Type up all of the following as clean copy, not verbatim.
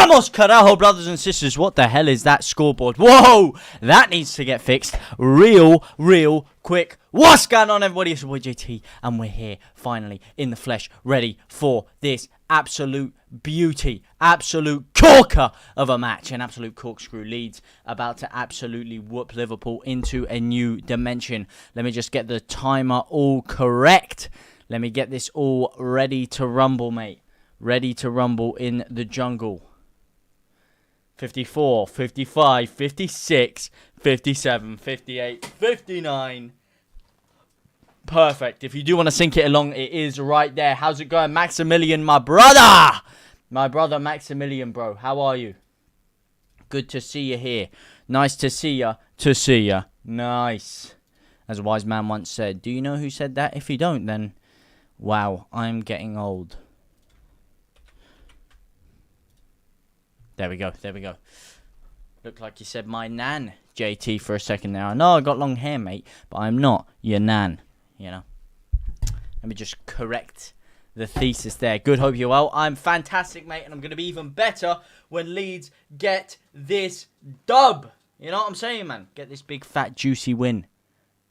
Vamos, carajo, brothers and sisters. What the hell is that scoreboard? Whoa, that needs to get fixed real quick. What's going on, everybody? It's your boy JT, and we're here, finally, in the flesh, ready for this absolute beauty, absolute corker of a match, an absolute corkscrew. Leeds about to absolutely whoop Liverpool into a new dimension. Let me just get the timer all correct. Let me get this all ready to rumble, mate. Ready to rumble in the jungle. 54, 55, 56, 57, 58, 59. Perfect. If you do want to sync it along, it is right there. How's it going, Maximilian, my brother? My brother Maximilian, bro. How are you? Good to see you here. Nice to see ya. To see ya. Nice. As a wise man once said. Do you know who said that? If you don't, then wow, I'm getting old. There we go. There we go. Looked like you said my nan, JT, for a second there. I know I got long hair, mate, but I'm not your nan, you know. Let me just correct the thesis there. Good, hope you're well. I'm fantastic, mate, and I'm going to be even better when Leeds get this dub. You know what I'm saying, man? Get this big, fat, juicy win.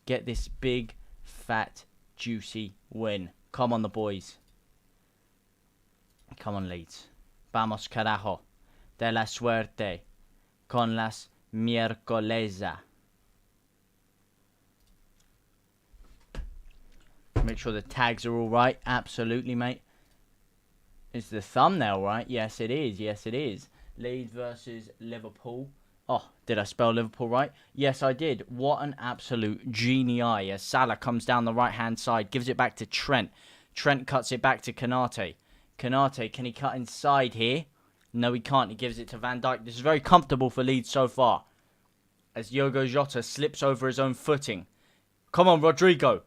Get this big, fat, juicy win. Come on, the boys. Come on, Leeds. Vamos, carajo. De la suerte. Con las miércolesa. Make sure the tags are all right. Absolutely, mate. Is the thumbnail right? Yes, it is. Yes, it is. Leeds versus Liverpool. Oh, did I spell Liverpool right? Yes, I did. What an absolute genii. As Salah comes down the right-hand side. Gives it back to Trent. Trent cuts it back to Konate. Konate, can he cut inside here? No, he can't. He gives it to Van Dijk. This is very comfortable for Leeds so far. As Diogo Jota slips over his own footing. Come on, Rodrigo.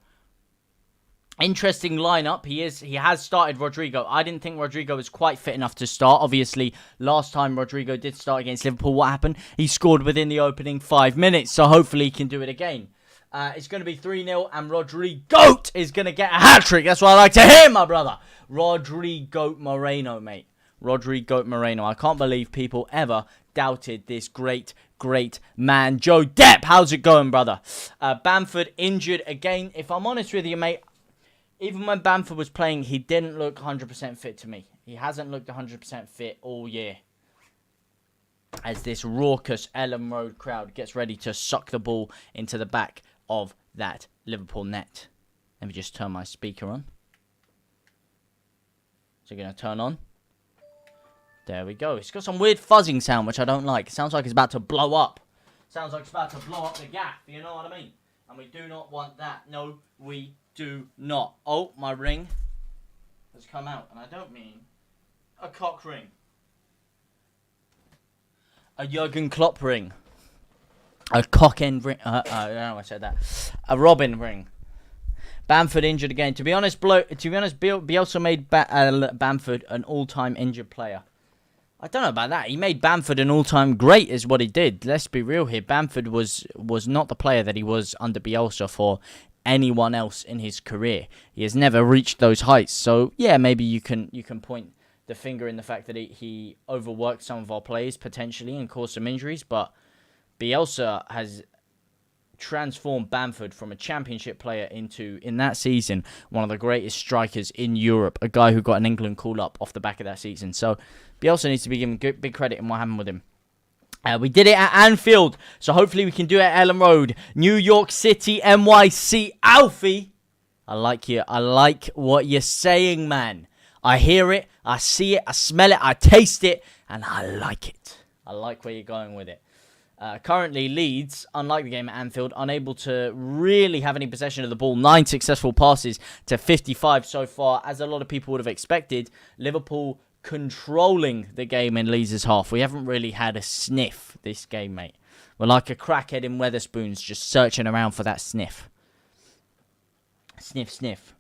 Interesting lineup. He has started Rodrigo. I didn't think Rodrigo was quite fit enough to start. Obviously, last time Rodrigo did start against Liverpool, what happened? He scored within the opening 5 minutes. So hopefully he can do it again. It's going to be 3-0 and Rodrigo is going to get a hat-trick. That's what I like to hear, my brother. Rodrigo Moreno, mate. Rodrigo Moreno. I can't believe people ever doubted this great man. Joe Depp, how's it going, brother? Bamford injured again. If I'm honest with you, mate, even when Bamford was playing, he didn't look 100% fit to me. He hasn't looked 100% fit all year. As this raucous Ellen Road crowd gets ready to suck the ball into the back of that Liverpool net. Let me just turn my speaker on. Is it going to turn on? There we go. It's got some weird fuzzing sound, which I don't like. It sounds like it's about to blow up. Sounds like it's about to blow up the gaff. You know what I mean? And we do not want that. No, we do not. Oh, my ring has come out. And I don't mean a cock ring. A Jurgen Klopp ring. A cock end ring. I don't know why I said that. A Robin ring. Bamford injured again. To be honest, Bielsa made Bamford an all-time injured player. I don't know about that. He made Bamford an all-time great is what he did. Let's be real here. Bamford was not the player that he was under Bielsa for anyone else in his career. He has never reached those heights. So, yeah, maybe you can point the finger in the fact that he overworked some of our players potentially and caused some injuries. But Bielsa has transformed Bamford from a championship player into, in that season, one of the greatest strikers in Europe. A guy who got an England call-up off the back of that season. So, Bielsa needs to be given big credit in what happened with him. We did it at Anfield, so hopefully we can do it at Ellen Road. New York City, NYC, Alfie. I like you. I like what you're saying, man. I hear it, I see it, I smell it, I taste it, and I like it. I like where you're going with it. Currently, Leeds, unlike the game at Anfield, unable to really have any possession of the ball. 9 successful passes to 55 so far, as a lot of people would have expected. Liverpool controlling the game in Leeds' half. We haven't really had a sniff this game, mate. We're like a crackhead in Wetherspoons, just searching around for that sniff. Sniff, sniff.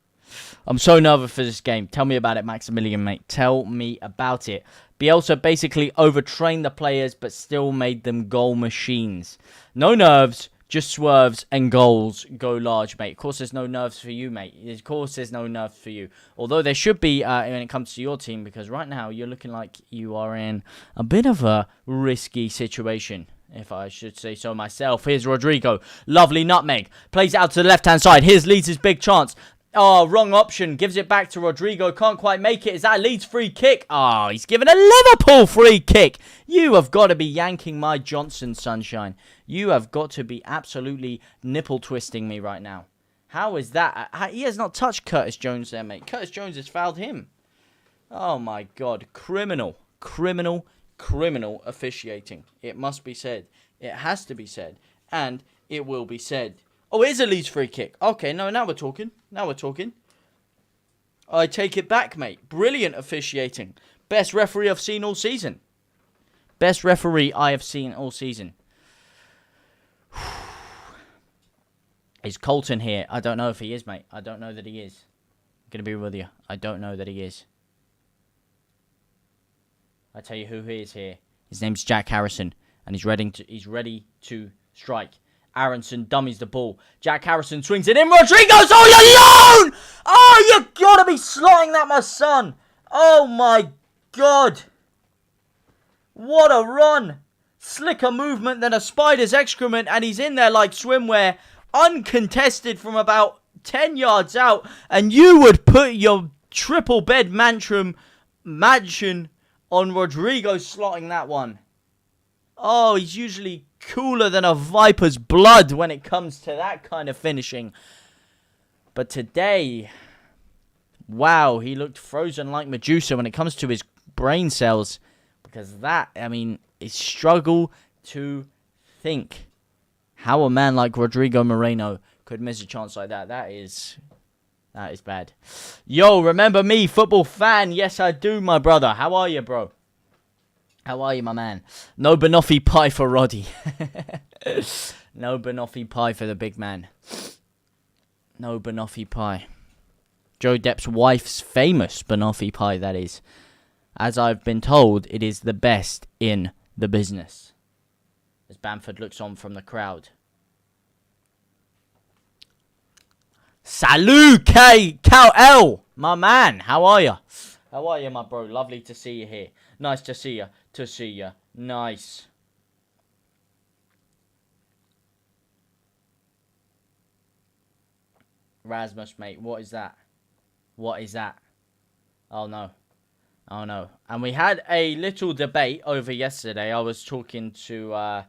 I'm so nervous for this game. Tell me about it, Maximilian, mate. Tell me about it. Bielsa basically overtrained the players, but still made them goal machines. No nerves, just swerves and goals go large, mate. Of course, there's no nerves for you, mate. Of course, there's no nerves for you. Although there should be when it comes to your team, because right now you're looking like you are in a bit of a risky situation, if I should say so myself. Here's Rodrigo. Lovely nutmeg. Plays it out to the left-hand side. Here's Leeds' big chance. Oh, wrong option. Gives it back to Rodrigo. Can't quite make it. Is that a Leeds free kick? Oh, he's given a Liverpool free kick. You have got to be yanking my Johnson, sunshine. You have got to be absolutely nipple twisting me right now. How is that? He has not touched Curtis Jones there, mate. Curtis Jones has fouled him. Oh, my God. Criminal. Criminal officiating. It must be said. It has to be said. And it will be said. Oh, it is a Leeds free kick. Okay, no, now we're talking. Now we're talking. I take it back, mate. Brilliant officiating. Best referee I've seen all season. Best referee I have seen all season. Is Colton here? I don't know if he is, mate. I don't know that he is. I'm going to be with you. I don't know that he is. I tell you who he is here. His name's Jack Harrison. And he's ready to strike. Aronson dummies the ball. Jack Harrison swings it in. Rodrigo's all alone! Oh, you gotta be slotting that, my son. Oh, my God. What a run. Slicker movement than a spider's excrement. And he's in there like swimwear. Uncontested from about 10 yards out. And you would put your triple bed mansion on Rodrigo slotting that one. Oh, he's usually cooler than a viper's blood when it comes to that kind of finishing. But today, wow, he looked frozen like Medusa when it comes to his brain cells. Because that, I mean, is struggle to think how a man like Rodrigo Moreno could miss a chance like that. That is bad. Yo, remember me, football fan? Yes, I do, my brother. How are you, bro? How are you, my man? No banoffee pie for Roddy. No banoffee pie for the big man. No banoffee pie. Joe Depp's wife's famous banoffee pie, that is. As I've been told, it is the best in the business. As Bamford looks on from the crowd. Salut, Cal-El, my man. How are you? How are you, my bro? Lovely to see you here. Nice to see you. Nice. Rasmus, mate. What is that? What is that? Oh, no. Oh, no. And we had a little debate over yesterday. I was talking to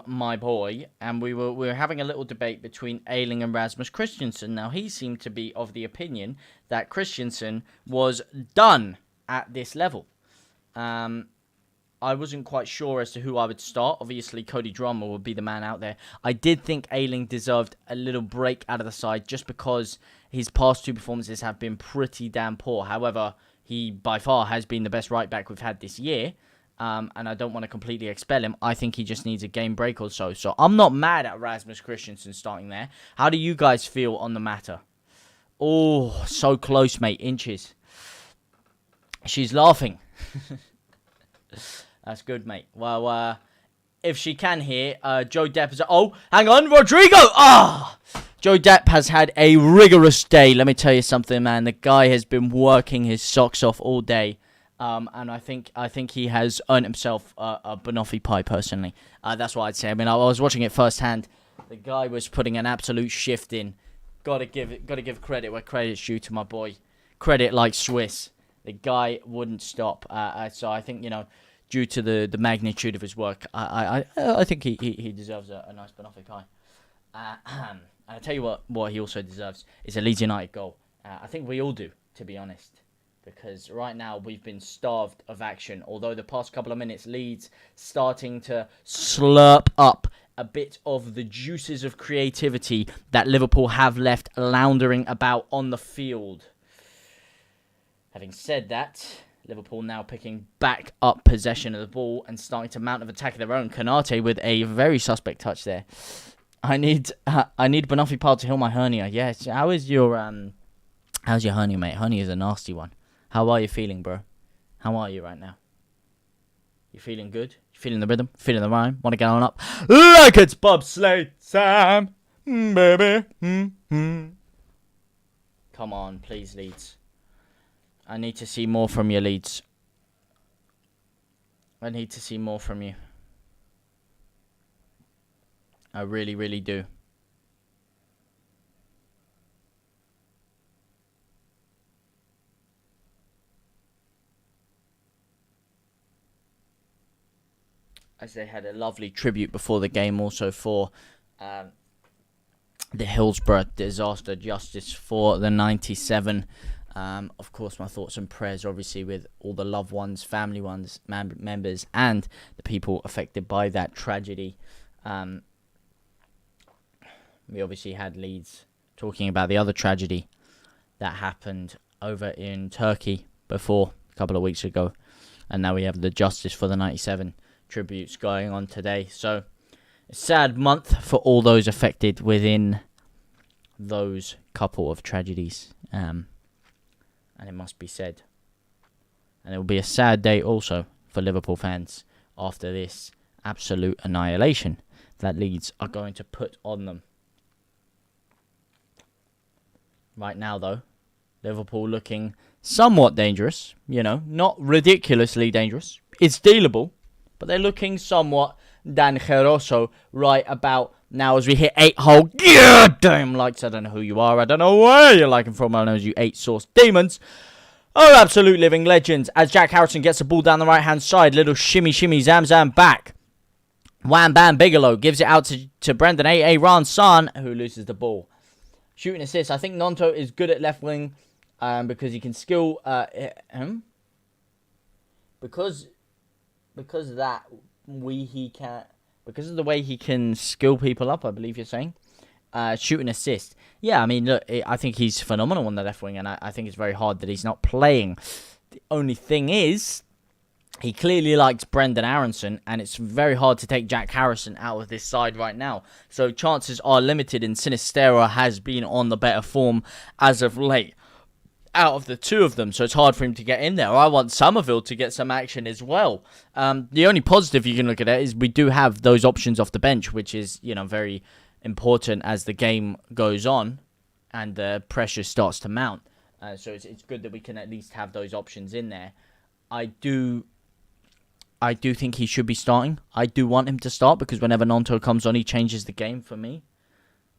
my boy, and we were having a little debate between Ayling and Rasmus Christensen. Now, he seemed to be of the opinion that Christensen was done at this level. I wasn't quite sure as to who I would start. Obviously, Cody Drummer would be the man out there. I did think Ayling deserved a little break out of the side just because his past two performances have been pretty damn poor. However, he by far has been the best right back we've had this year. And I don't want to completely expel him. I think he just needs a game break or so. So I'm not mad at Rasmus Christensen starting there. How do you guys feel on the matter? Oh, so close, mate. Inches. She's laughing. That's good, mate. Well, if she can hear, Joe Depp is... Oh, hang on, Rodrigo! Ah! Joe Depp has had a rigorous day. Let me tell you something, man. The guy has been working his socks off all day. And I think he has earned himself a banoffee pie, personally. That's what I'd say. I mean, I was watching it firsthand. The guy was putting an absolute shift in. Gotta give credit where credit's due to my boy. Credit like Swiss. The guy wouldn't stop. So I think, due to the magnitude of his work, I think he deserves a nice banoffee pie. And I tell you what he also deserves is a Leeds United goal. I think we all do, to be honest. Because right now we've been starved of action. Although the past couple of minutes, Leeds starting to slurp up a bit of the juices of creativity that Liverpool have left loundering about on the field. Having said that, Liverpool now picking back up possession of the ball and starting to mount an attack of their own. Konate with a very suspect touch there. I need banoffee pie to heal my hernia. Yes. How's your hernia, mate? Hernia is a nasty one. How are you feeling, bro? How are you right now? You feeling good? You feeling the rhythm? Feeling the rhyme? Want to get on up? Like it's bobsleigh time, baby. Come on, please, Leeds. I need to see more from you, Leeds. I need to see more from you. I really, really do. As they had a lovely tribute before the game also for the Hillsborough disaster justice for the 97. Of course, my thoughts and prayers obviously with all the loved ones, family ones, members, and the people affected by that tragedy. We obviously had Leeds talking about the other tragedy that happened over in Turkey before, a couple of weeks ago. And now we have the justice for the 97 tributes going on today. So, a sad month for all those affected within those couple of tragedies. And it must be said. And it will be a sad day also for Liverpool fans after this absolute annihilation that Leeds are going to put on them. Right now, though, Liverpool looking somewhat dangerous. You know, not ridiculously dangerous. It's dealable, but they're looking somewhat dangeroso right about now as we hit 8-hole. Damn lights, I don't know who you are. I don't know where you're liking from. I know you 8-sauce demons. Oh, absolute living legends. As Jack Harrison gets the ball down the right-hand side. Little shimmy, shimmy, zam, zam back. Wham, bam, Bigelow gives it out to Brendan A.A. Ransan, who loses the ball. Shooting assist. I think Nonto is good at left wing because he can skill him. Because of the way he can skill people up, I believe you're saying. Shoot and assist. Yeah, I mean, look, I think he's phenomenal on the left wing, and I think it's very hard that he's not playing. The only thing is, he clearly likes Brendan Aronson, and it's very hard to take Jack Harrison out of this side right now. So chances are limited, and Sinistera has been on the better form as of late out of the two of them, so it's hard for him to get in there. I want Somerville to get some action as well. The only positive you can look at it is we do have those options off the bench, which is, you know, very important as the game goes on and the pressure starts to mount. So it's good that we can at least have those options in there. I do think he should be starting. I do want him to start because whenever Nonto comes on, he changes the game for me.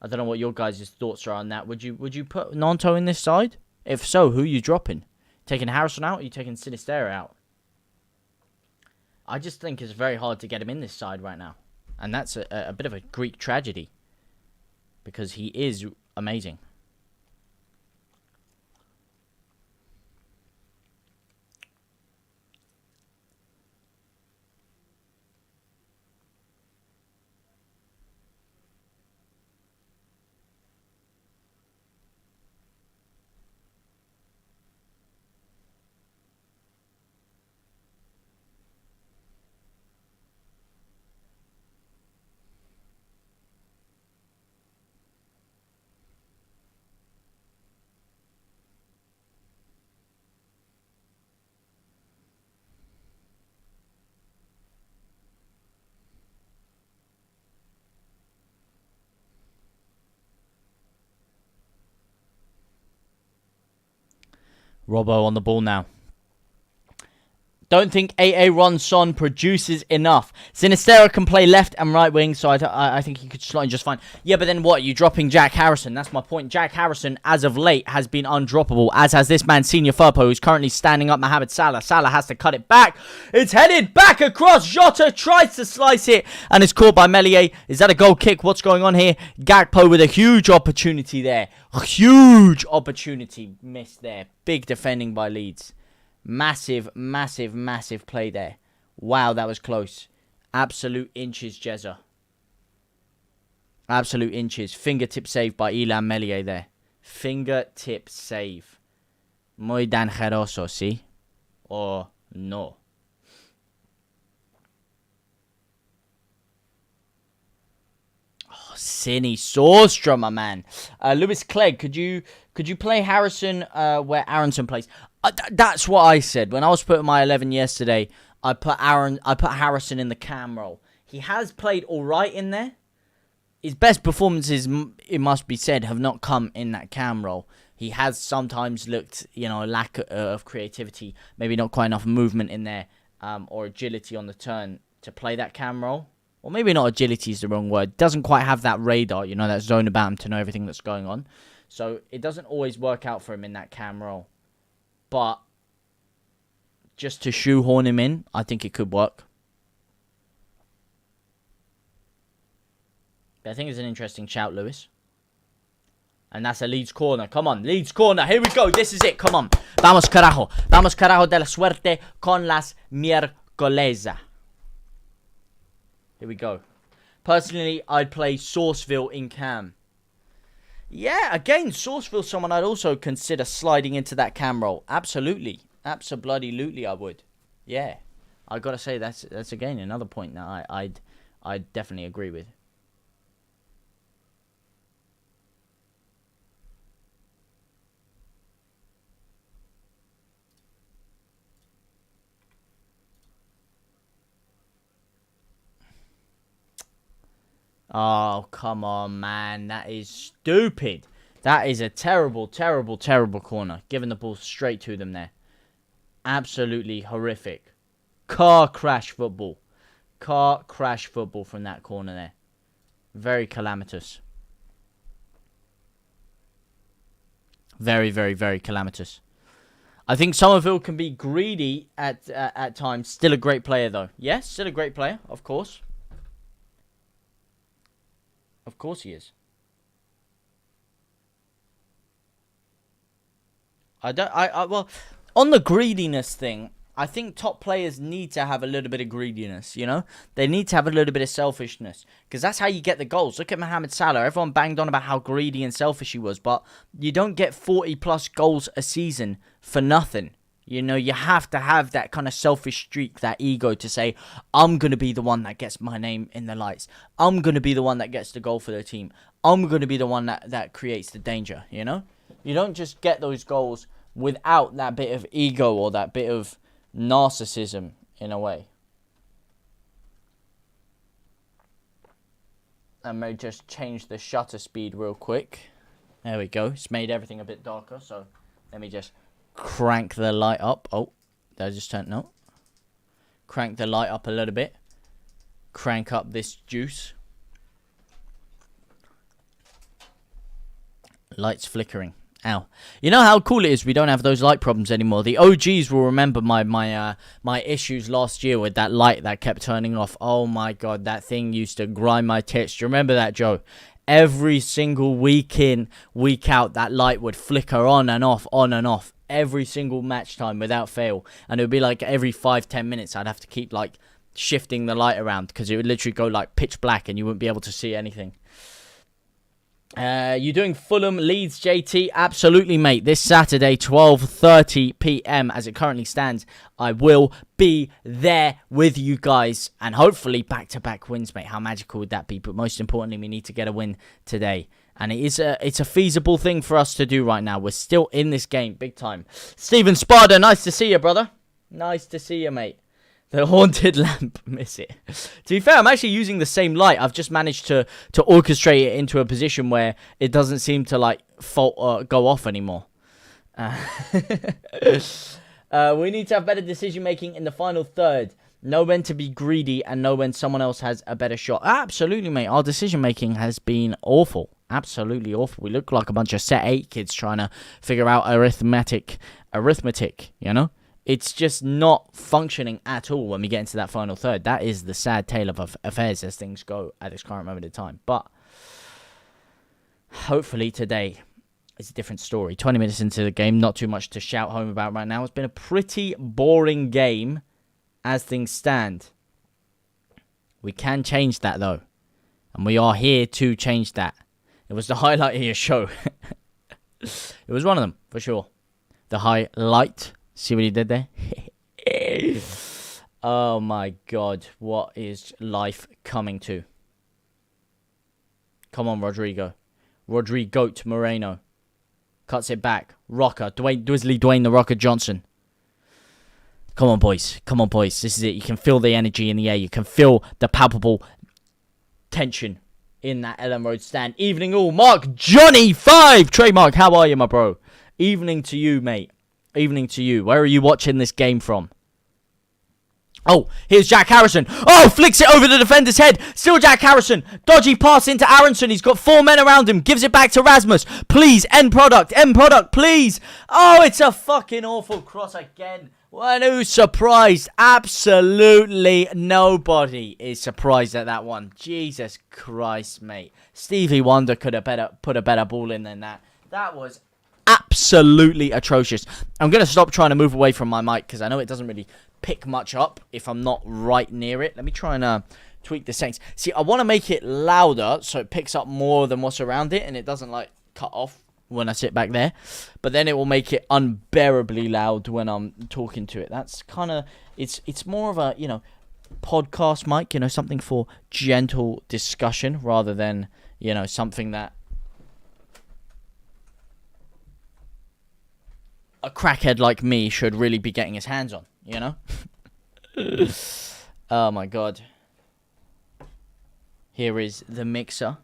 I don't know what your guys' thoughts are on that. Would you put Nonto in this side? If so, who are you dropping? Taking Harrison out or are you taking Sinistera out? I just think it's very hard to get him in this side right now. And that's a bit of a Greek tragedy. Because he is amazing. Robbo on the ball now. Don't think AA Ronson produces enough. Sinistera can play left and right wing, so I think he could slot in just fine. Yeah, but then what? You're dropping Jack Harrison. That's my point. Jack Harrison, as of late, has been undroppable, as has this man, Senior Firpo, who's currently standing up Mohamed Salah. Salah has to cut it back. It's headed back across. Jota tries to slice it, and it's caught by Meslier. Is that a goal kick? What's going on here? Gakpo with a huge opportunity there. A huge opportunity missed there. Big defending by Leeds. Massive, massive, massive play there. Wow, that was close. Absolute inches, Jezza. Absolute inches. Fingertip save by Ilhan Meslier there. Fingertip save. Muy dangeroso, ¿sí? Or no? Oh, Cine Sawstra, my man. Lewis Clegg, could you play Harrison where Aronson plays? That's what I said. When I was putting my 11 yesterday, I put Harrison in the cam role. He has played all right in there. His best performances, it must be said, have not come in that cam role. He has sometimes looked, lack of creativity, maybe not quite enough movement in there, or agility on the turn to play that cam role. Or maybe not agility is the wrong word. Doesn't quite have that radar, that zone about him to know everything that's going on. So it doesn't always work out for him in that cam role. But just to shoehorn him in, I think it could work. I think it's an interesting shout, Lewis. And that's a Leeds corner. Come on, Leeds corner. Here we go. This is it. Come on. Vamos carajo. Vamos carajo de la suerte con las miércolesas. Here we go. Personally, I'd play Sourceville in cam. Yeah, again, Sourceville's someone I'd also consider sliding into that cam role. Absolutely. Abso-bloody-lutely I would. Yeah. I gotta say, that's again another point that I'd definitely agree with. Oh, come on, man. That is stupid. That is a terrible, terrible, terrible corner. Giving the ball straight to them there. Absolutely horrific. Car crash football. Car crash football from that corner there. Very calamitous. Very, very, very calamitous. I think Somerville can be greedy at times. Still a great player, though. Yes, still a great player, of course. Of course he is. Well, on the greediness thing, I think top players need to have a little bit of greediness, They need to have a little bit of selfishness. Because that's how you get the goals. Look at Mohamed Salah. Everyone banged on about how greedy and selfish he was. But you don't get 40-plus goals a season for nothing. You have to have that kind of selfish streak, that ego to say, I'm going to be the one that gets my name in the lights. I'm going to be the one that gets the goal for the team. I'm going to be the one that creates the danger, You don't just get those goals without that bit of ego or that bit of narcissism, in a way. I may just change the shutter speed real quick. There we go. It's made everything a bit darker, so let me just crank the light up. Oh, did I just turn? No. Crank the light up a little bit. Crank up this juice. Lights flickering. Ow. You know how cool it is we don't have those light problems anymore. The OGs will remember my issues last year with that light that kept turning off. Oh my god, that thing used to grind my tits. Do you remember that, Joe? Every single week in, week out, that light would flicker on and off, on and off. Every single match time without fail. And it would be like every 5-10 minutes I'd have to keep like shifting the light around because it would literally go like pitch black and you wouldn't be able to see anything. You doing Fulham Leeds, JT? Absolutely, mate. This Saturday, 12:30 p.m. as it currently stands, I will be there with you guys. And hopefully back-to-back wins, mate. How magical would that be? But most importantly, we need to get a win today. And it's a feasible thing for us to do right now. We're still in this game, big time. Stephen Sparda, nice to see you, brother. Nice to see you, mate. The haunted lamp, miss it. To be fair, I'm actually using the same light. I've just managed to orchestrate it into a position where it doesn't seem to like go off anymore. We need to have better decision making in the final third. Know when to be greedy and know when someone else has a better shot. Absolutely, mate. Our decision making has been awful. Absolutely awful. We look like a bunch of set 8 kids trying to figure out arithmetic, It's just not functioning at all when we get into that final third. That is the sad tale of affairs as things go at this current moment in time. But hopefully today is a different story. 20 minutes into the game, not too much to shout home about right now. It's been a pretty boring game as things stand. We can change that though. And we are here to change that. It was the highlight of your show. It was one of them, for sure. The highlight. See what he did there? Oh my god. What is life coming to? Come on, Rodrigo. Rodrigo Moreno. Cuts it back. Rocker. Dwayne the Rocker Johnson. Come on, boys. Come on, boys. This is it. You can feel the energy in the air. You can feel the palpable tension in that Ellen Road stand. Evening all. Mark Johnny 5. Trademark, how are you, my bro? Evening to you, mate. Evening to you. Where are you watching this game from? Oh, here's Jack Harrison. Oh, flicks it over the defender's head. Still Jack Harrison. Dodgy pass into Aronson. He's got 4 men around him. Gives it back to Rasmus. Please, end product. End product, please. Oh, it's a fucking awful cross again. Well, who's surprised? Absolutely nobody is surprised at that one. Jesus Christ, mate. Stevie Wonder could have put a better ball in than that. That was absolutely atrocious. I'm going to stop trying to move away from my mic because I know it doesn't really pick much up if I'm not right near it. Let me try and tweak the settings. See, I want to make it louder so it picks up more than what's around it and it doesn't like cut off when I sit back there. But then it will make it unbearably loud when I'm talking to it. That's kind of, it's more of a, you know, podcast mic, you know, something for gentle discussion rather than, you know, something that a crackhead like me should really be getting his hands on, you know? Oh my god. Here is the mixer.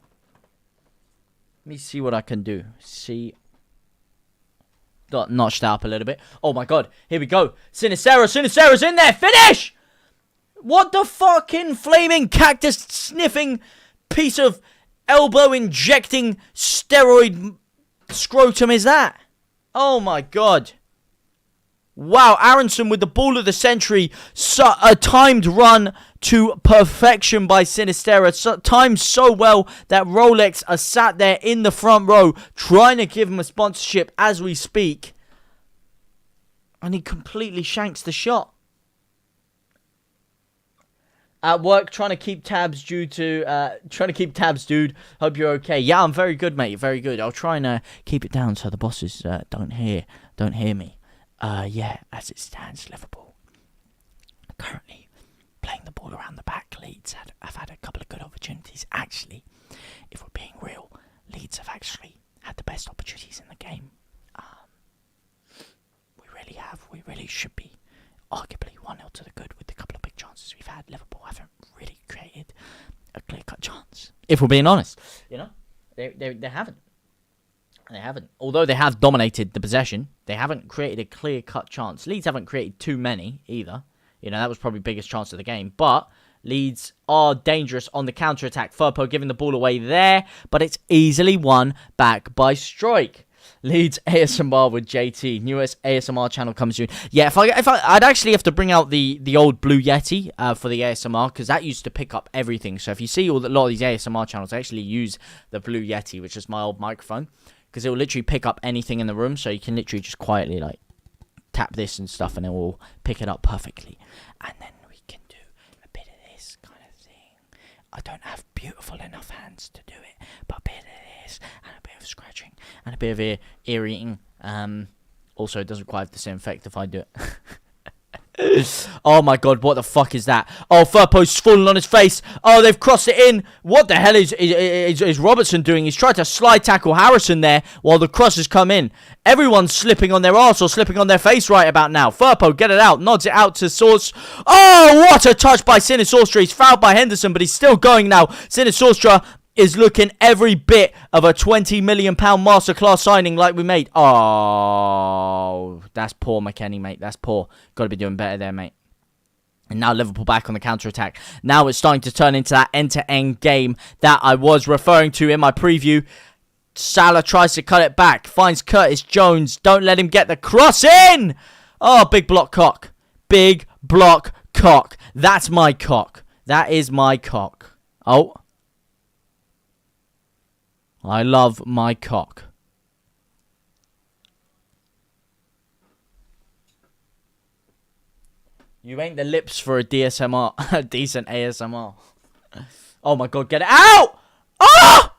Let me see what I can do. See. Got notched up a little bit. Oh my god. Here we go. Sinistera's in there. Finish! What the fucking flaming cactus sniffing piece of elbow injecting steroid scrotum is that? Oh my god. Wow, Aronson with the ball of the century. A timed run to perfection by Sinistera. Timed so well that Rolex are sat there in the front row trying to give him a sponsorship as we speak. And he completely shanks the shot. At work, trying to keep tabs, dude. Hope you're okay. Yeah, I'm very good, mate. Very good. I'll try and keep it down so the bosses don't hear me. Yeah, as it stands, Liverpool currently playing the ball around the back. Leeds have had a couple of good opportunities. Actually, if we're being real, Leeds have actually had the best opportunities in the game. We really have. We really should be arguably 1-0 to the good with the couple of big chances we've had. Liverpool haven't really created a clear-cut chance. If we're being honest, you know, they haven't. They haven't. Although they have dominated the possession, they haven't created a clear-cut chance. Leeds haven't created too many either. You know, that was probably the biggest chance of the game. But Leeds are dangerous on the counter-attack. Firpo giving the ball away there, but it's easily won back by Strike. Leeds ASMR with JT. Newest ASMR channel comes soon. Yeah, I'd actually have to bring out the old Blue Yeti for the ASMR because that used to pick up everything. So if you see a lot of these ASMR channels, I actually use the Blue Yeti, which is my old microphone. Because it will literally pick up anything in the room, so you can literally just quietly like tap this and stuff, and it will pick it up perfectly. And then we can do a bit of this kind of thing. I don't have beautiful enough hands to do it, but a bit of this and a bit of scratching and a bit of ear eating. Also, it doesn't quite have the same effect if I do it. Oh my god, what the fuck is that? Oh, Firpo's fallen on his face. Oh, they've crossed it in. What the hell is Robertson doing? He's tried to slide tackle Harrison there while the cross has come in. Everyone's slipping on their arse or slipping on their face right about now. Firpo, get it out. Nods it out to Source. Oh, what a touch by Sinisostra. He's fouled by Henderson, but he's still going now. Sinisostra is looking every bit of a £20 million masterclass signing like we made. Oh, that's poor, McKennie, mate. That's poor. Got to be doing better there, mate. And now Liverpool back on the counter-attack. Now it's starting to turn into that end-to-end game that I was referring to in my preview. Salah tries to cut it back. Finds Curtis Jones. Don't let him get the cross in. Oh, big block cock. Big block cock. That's my cock. That is my cock. Oh. I love my cock. You ain't the lips for a DSMR, a decent ASMR. Oh my god, get it out! Oh!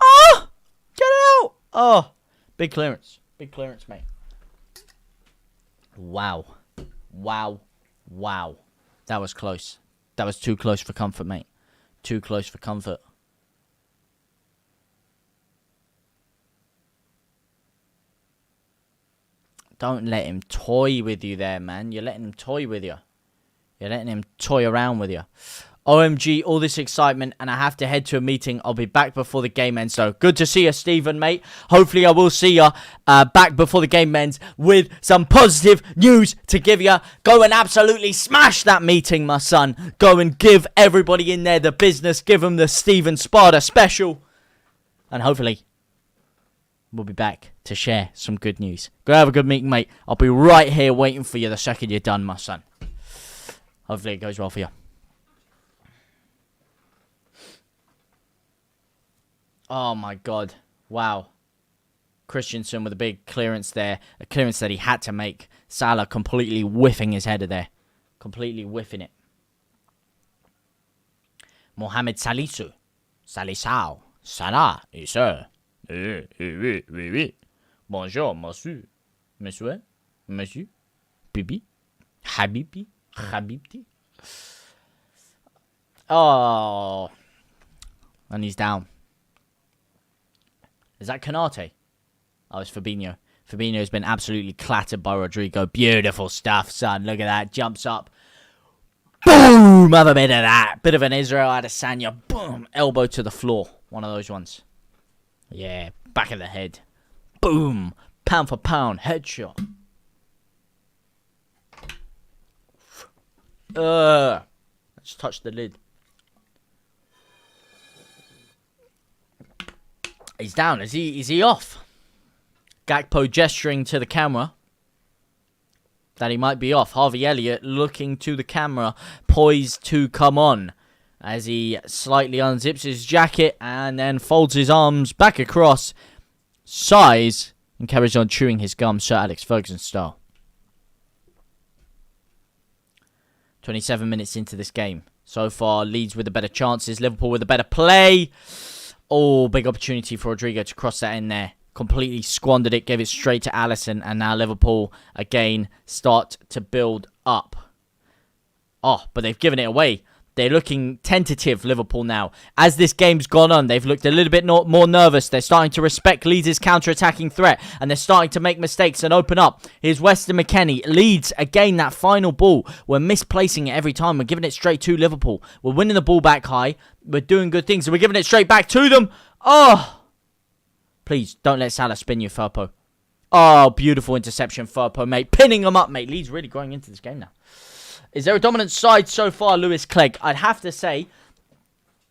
Oh! Get it out! Oh, big clearance, mate. Wow. That was close. That was too close for comfort, mate. Too close for comfort. Don't let him toy with you there, man. You're letting him toy with you. You're letting him toy around with you. OMG, all this excitement, and I have to head to a meeting. I'll be back before the game ends, though. Good to see you, Stephen, mate. Hopefully, I will see you back before the game ends with some positive news to give you. Go and absolutely smash that meeting, my son. Go and give everybody in there the business. Give them the Stephen Sparta special. And hopefully, we'll be back to share some good news. Go have a good meeting, mate. I'll be right here waiting for you the second you're done, my son. Hopefully, it goes well for you. Oh, my God. Wow. Christensen with a big clearance there. A clearance that he had to make. Salah completely whiffing his header there. Completely whiffing it. Mohamed Salisu. Salisao. Salah. Yes, sir. Oui, oui, oui, oui. Bonjour, monsieur. Monsieur. Monsieur. Bibi. Habibi. Habibti. Oh. And he's down. Is that Konate? Oh, it's Fabinho. Fabinho's been absolutely clattered by Rodrigo. Beautiful stuff, son. Look at that. Jumps up. Boom! Have a bit of that. Bit of an Israel Adesanya. Boom! Elbow to the floor. One of those ones. Yeah. Back of the head. Boom! Pound for pound. Headshot. Let's touch the lid. He's down. Is he off? Gakpo gesturing to the camera that he might be off. Harvey Elliott looking to the camera, poised to come on as he slightly unzips his jacket and then folds his arms back across, sighs, and carries on chewing his gum, Sir Alex Ferguson style. 27 minutes into this game. So far, Leeds with the better chances, Liverpool with the better play. Oh, big opportunity for Rodrigo to cross that in there. Completely squandered it, gave it straight to Alisson, and now Liverpool, again, start to build up. Oh, but they've given it away. They're looking tentative, Liverpool, now. As this game's gone on, they've looked a little bit more nervous. They're starting to respect Leeds' counter-attacking threat, and they're starting to make mistakes and open up. Here's Weston McKennie. Leeds, again, that final ball. We're misplacing it every time. We're giving it straight to Liverpool. We're winning the ball back high. We're doing good things, and we're giving it straight back to them. Oh! Please, don't let Salah spin you, Firpo. Oh, beautiful interception, Firpo, mate. Pinning them up, mate. Leeds really growing into this game now. Is there a dominant side so far, Lewis Clegg? I'd have to say,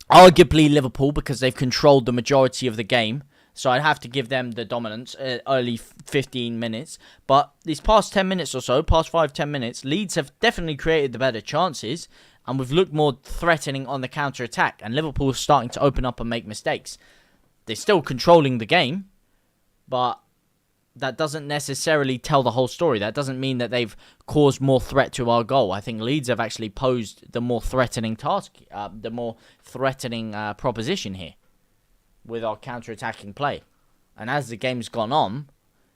arguably Liverpool, because they've controlled the majority of the game. So I'd have to give them the dominance early 15 minutes. But these past 10 minutes or so, past 5-10 minutes, Leeds have definitely created the better chances. And we've looked more threatening on the counter-attack. And Liverpool is starting to open up and make mistakes. They're still controlling the game. But that doesn't necessarily tell the whole story. That doesn't mean that they've caused more threat to our goal. I think Leeds have actually posed the more threatening task, the more threatening proposition here with our counter-attacking play. And as the game's gone on,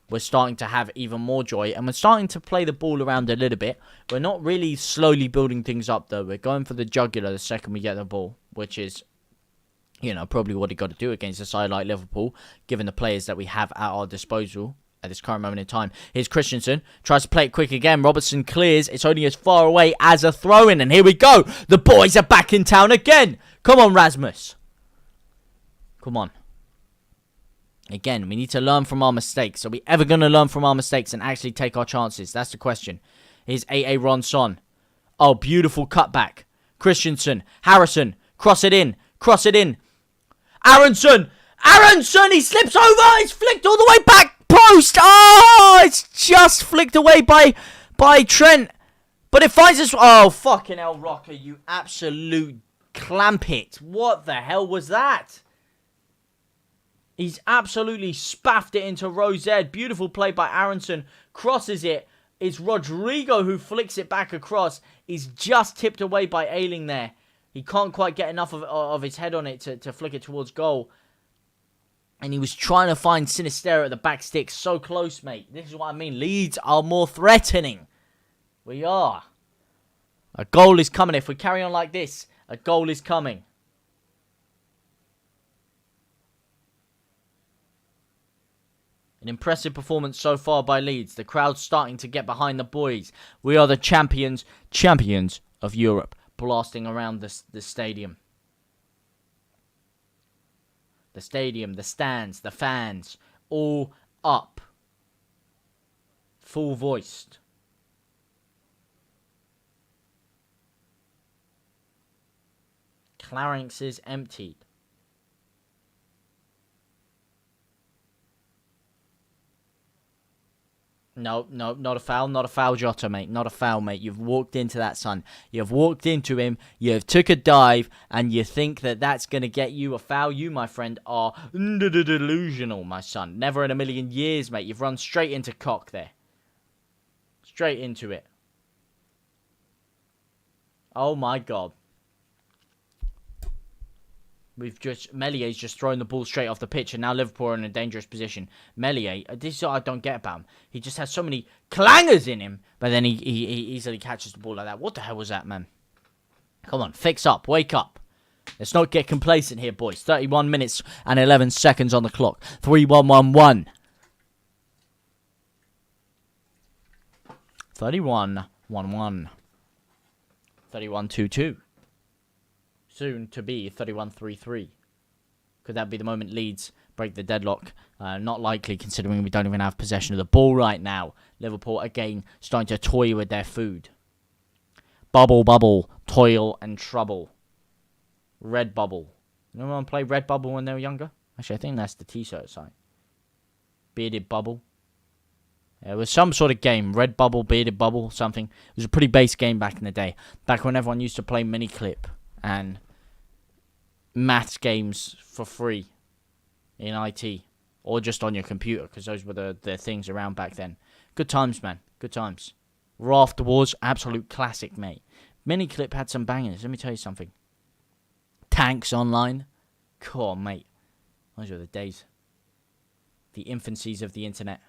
we're starting to have even more joy, and we're starting to play the ball around a little bit. We're not really slowly building things up, though. We're going for the jugular the second we get the ball, which is, you know, probably what you got to do against a side like Liverpool, given the players that we have at our disposal at this current moment in time. Here's Christensen. Tries to play it quick again. Robertson clears. It's only as far away as a throw-in. And here we go. The boys are back in town again. Come on, Rasmus. Come on. Again, we need to learn from our mistakes. Are we ever going to learn from our mistakes and actually take our chances? That's the question. Here's A.A. Ronson. Oh, beautiful cutback. Christensen. Harrison. Cross it in. Cross it in. Aronson. Aronson. He slips over. He's flicked all the way back. Post! Oh, it's just flicked away by Trent. But it finds us... Oh, fucking hell, Rocker, you absolute clampit. What the hell was that? He's absolutely spaffed it into Rosed. Beautiful play by Aronson. Crosses it. It's Rodrigo who flicks it back across. He's just tipped away by Ayling there. He can't quite get enough of his head on it to flick it towards goal. And he was trying to find Sinistera at the back stick. So close, mate. This is what I mean. Leeds are more threatening. We are. A goal is coming. If we carry on like this, a goal is coming. An impressive performance so far by Leeds. The crowd's starting to get behind the boys. We are the champions of Europe, blasting around the stadium. The stadium, the stands, the fans, all up. Full voiced. Clarence is emptied. No, not a foul, Jota, mate. Not a foul, mate. You've walked into that, son. You've walked into him, you've took a dive, and you think that that's going to get you a foul. You, my friend, are delusional, my son. Never in a million years, mate. You've run straight into cock there. Straight into it. Oh, my God. Mellier's just thrown the ball straight off the pitch, and now Liverpool are in a dangerous position. Meslier, this is what I don't get about him. He just has so many clangers in him, but then he easily catches the ball like that. What the hell was that, man? Come on, fix up, wake up. Let's not get complacent here, boys. 31 minutes and 11 seconds on the clock. 3-1-1-1. 31-1-1. 31-2-2. Soon to be 31-3-3. Could that be the moment Leeds break the deadlock? Not likely, considering we don't even have possession of the ball right now. Liverpool, again, starting to toy with their food. Bubble, bubble, toil and trouble. Red bubble. You know when play Red Bubble when they were younger? Actually, I think that's the t-shirt side. Bearded Bubble. It was some sort of game. Red Bubble, Bearded Bubble, something. It was a pretty base game back in the day. Back when everyone used to play Miniclip and maths games for free in IT, or just on your computer, because those were the things around back then. Good times, man. Good times. Raft Wars, absolute classic, mate. Miniclip had some bangers. Let me tell you something. Tanks Online. Come on, mate. Those were the days. The infancies of the internet.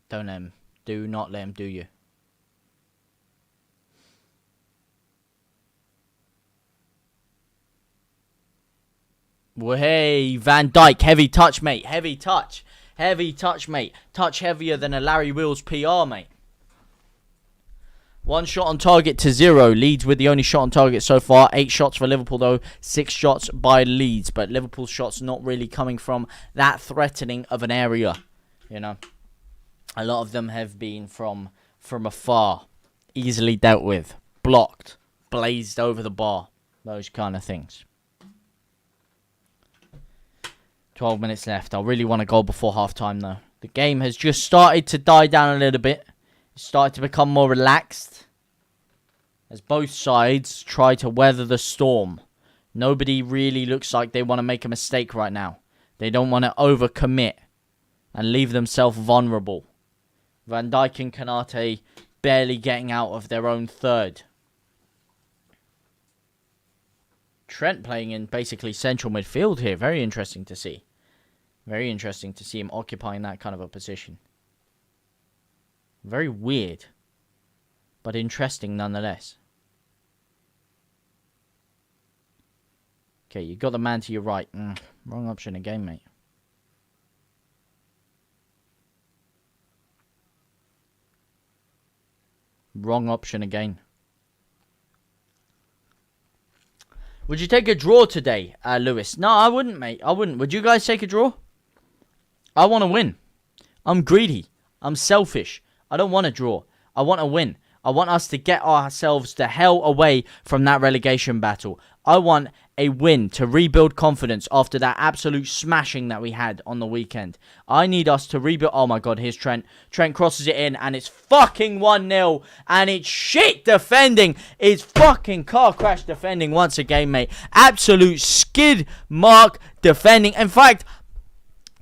Don't let him. Do not let him do you. Well, hey, Van Dijk. Heavy touch, mate. Heavy touch. Heavy touch, mate. Touch heavier than a Larry Wheels PR, mate. 1 shot on target to 0. Leeds with the only shot on target so far. 8 shots for Liverpool, though. 6 shots by Leeds. But Liverpool's shots not really coming from that threatening of an area. You know. A lot of them have been from afar, easily dealt with, blocked, blazed over the bar, those kind of things. 12 minutes left. I really want a goal before half-time, though. The game has just started to die down a little bit. It's started to become more relaxed as both sides try to weather the storm. Nobody really looks like they want to make a mistake right now. They don't want to overcommit and leave themselves vulnerable. Van Dijk and Kanate barely getting out of their own third. Trent playing in basically central midfield here. Very interesting to see. Very interesting to see him occupying that kind of a position. Very weird, but interesting nonetheless. Okay, you got the man to your right. Wrong option again, mate. Wrong option again. Would you take a draw today, Lewis? No, I wouldn't, mate. I wouldn't. Would you guys take a draw? I want to win. I'm greedy. I'm selfish. I don't want to draw. I want to win. I want us to get ourselves the hell away from that relegation battle. I want a win to rebuild confidence after that absolute smashing that we had on the weekend. I need us to rebuild. Oh my God, here's Trent. Trent crosses it in and it's fucking 1-0. And it's shit defending. It's fucking car crash defending once again, mate. Absolute skid mark defending. In fact,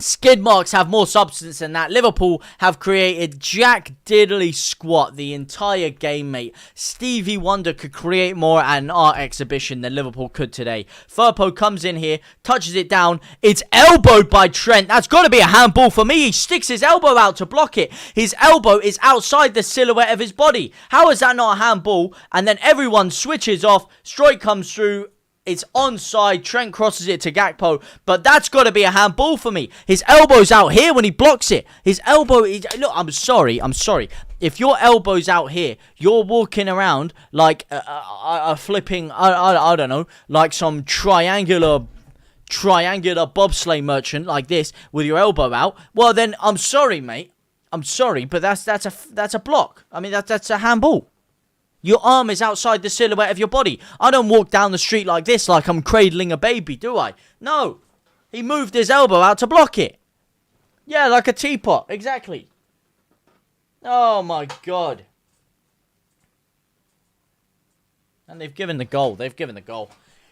Skid marks have more substance than that. Liverpool have created jack diddly squat the entire game, mate. Stevie Wonder could create more at an art exhibition than Liverpool could today. Firpo comes in here, touches it down. It's elbowed by Trent. That's got to be a handball for me. He sticks his elbow out to block it. His elbow is outside the silhouette of his body. How is that not a handball? And then everyone switches off. Stroik comes through. It's onside. Trent crosses it to Gakpo. But that's got to be a handball for me. His elbow's out here when he blocks it. His elbow is... Look, I'm sorry. If your elbow's out here, you're walking around like a flipping... I don't know. Like some triangular bobsleigh merchant like this with your elbow out. Well, then, I'm sorry, mate. I'm sorry, but that's a block. I mean, that's a handball. Your arm is outside the silhouette of your body. I don't walk down the street like this like I'm cradling a baby, do I? No. He moved his elbow out to block it. Yeah, like a teapot. Exactly. Oh, my God. And they've given the goal.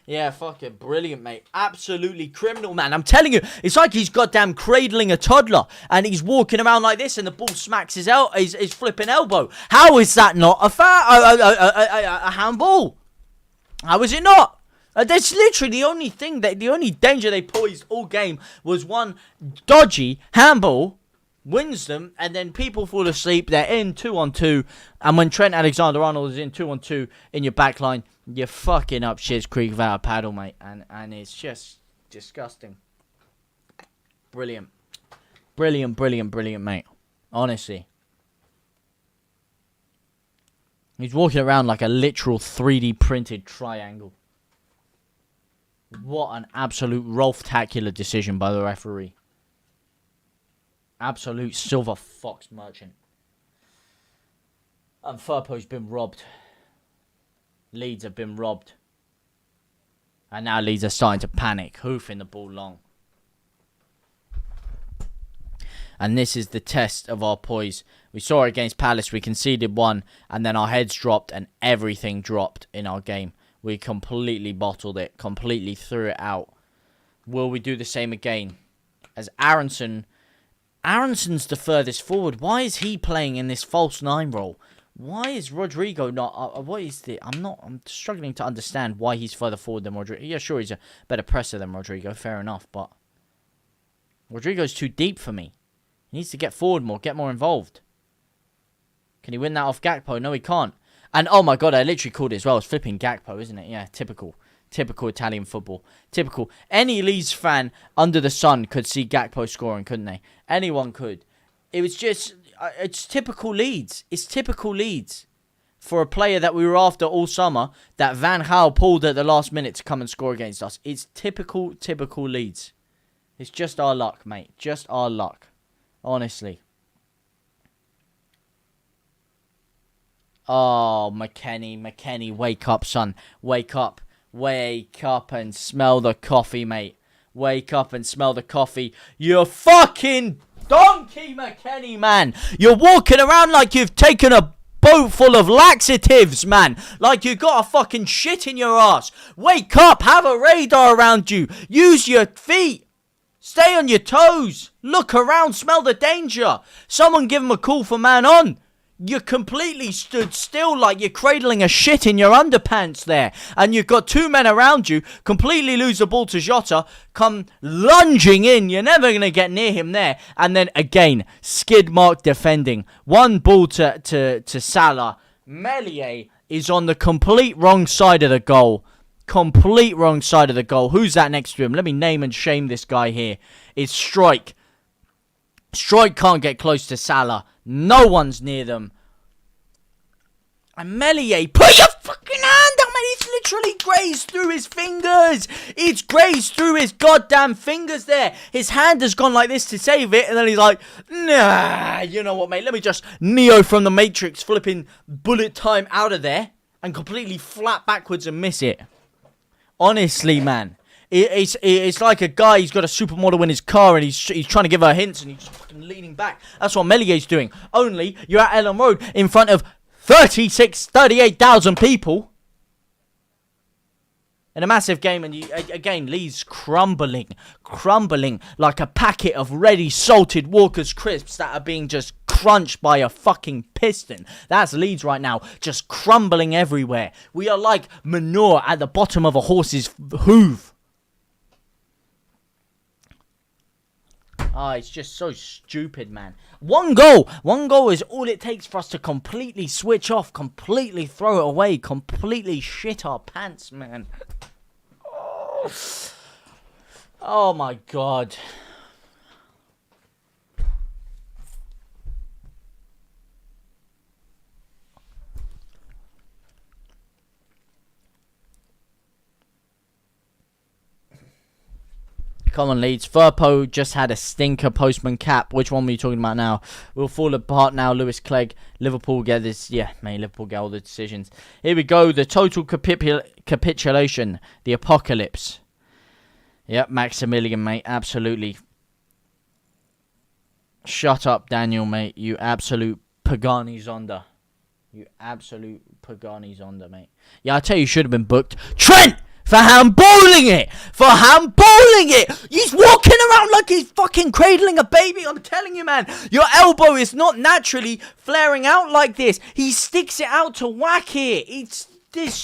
Yeah, fucking brilliant, mate. Absolutely criminal, man. I'm telling you, it's like he's goddamn cradling a toddler and he's walking around like this and the ball smacks his flipping elbow. How is that not a handball? How is it not? That's literally the only danger they posed all game was one dodgy handball, wins them, and then people fall asleep. They're in 2-on-2, and when Trent Alexander-Arnold is in 2-on-2 in your back line, you're fucking up Shiz Creek without a paddle, mate. And it's just disgusting. Brilliant, mate. Honestly. He's walking around like a literal 3D printed triangle. What an absolute Rolf-tacular decision by the referee. Absolute silver fox merchant. And Firpo's been robbed. Leeds have been robbed. And now Leeds are starting to panic, hoofing the ball long. And this is the test of our poise. We saw it against Palace. We conceded one, and then our heads dropped, and everything dropped in our game. We completely bottled it, completely threw it out. Will we do the same again? As Aronson... Aronson's the furthest forward. Why is he playing in this false 9 role? Why is Rodrigo not... what is the... I'm struggling to understand why he's further forward than Rodrigo. Yeah, sure, he's a better presser than Rodrigo. Fair enough, but... Rodrigo's too deep for me. He needs to get forward more, get more involved. Can he win that off Gakpo? No, he can't. And, oh my God, I literally called it as well. It's flipping Gakpo, isn't it? Yeah, typical. Typical Italian football. Typical. Any Leeds fan under the sun could see Gakpo scoring, couldn't they? Anyone could. It was just... it's typical Leeds. It's typical Leeds. For a player that we were after all summer, that Van Gaal pulled at the last minute to come and score against us. It's typical Leeds. It's just our luck, mate. Just our luck. Honestly. Oh, McKennie, wake up, son. Wake up. Wake up and smell the coffee, mate. Wake up and smell the coffee. You fucking donkey, McKennie, man. You're walking around like you've taken a boat full of laxatives, man. Like you got a fucking shit in your ass. Wake up. Have a radar around you. Use your feet. Stay on your toes. Look around. Smell the danger. Someone give him a call for man on. You completely stood still like you're cradling a shit in your underpants there. And you've got 2 men around you, completely lose the ball to Jota, come lunging in. You're never going to get near him there. And then again, skid mark defending. One ball to Salah. Meslier is on the complete wrong side of the goal. Complete wrong side of the goal. Who's that next to him? Let me name and shame this guy here. It's Stroik. Stroik can't get close to Salah. No one's near them. And Meslier, put your fucking hand up, man. It's literally grazed through his fingers. It's grazed through his goddamn fingers there. His hand has gone like this to save it. And then he's like, nah, you know what, mate? Let me just Neo from the Matrix flipping bullet time out of there. And completely flat backwards and miss it. Honestly, man. It's like a guy, he's got a supermodel in his car and he's trying to give her hints and he's fucking leaning back. That's what Melier's doing. Only you're at Ellen Road in front of 38,000 people. In a massive game, and again, Leeds crumbling like a packet of ready salted Walker's crisps that are being just crunched by a fucking piston. That's Leeds right now, just crumbling everywhere. We are like manure at the bottom of a horse's hoof. It's just so stupid, man. One goal is all it takes for us to completely switch off, completely throw it away, completely shit our pants, man. Oh my God. Come on, Leeds. Firpo just had a stinker postman cap. Which one were you talking about now? We'll fall apart now, Lewis Clegg. Liverpool get this. Yeah, mate, Liverpool get all the decisions. Here we go. The total capitulation. The apocalypse. Yep, Maximilian, mate. Absolutely. Shut up, Daniel, mate. You absolute Pagani Zonda. You absolute Pagani Zonda, mate. Yeah, I tell you, should have been booked. Trent! For handballing it! For handballing it! He's walking around like he's fucking cradling a baby. I'm telling you, man. Your elbow is not naturally flaring out like this. He sticks it out to whack it. It's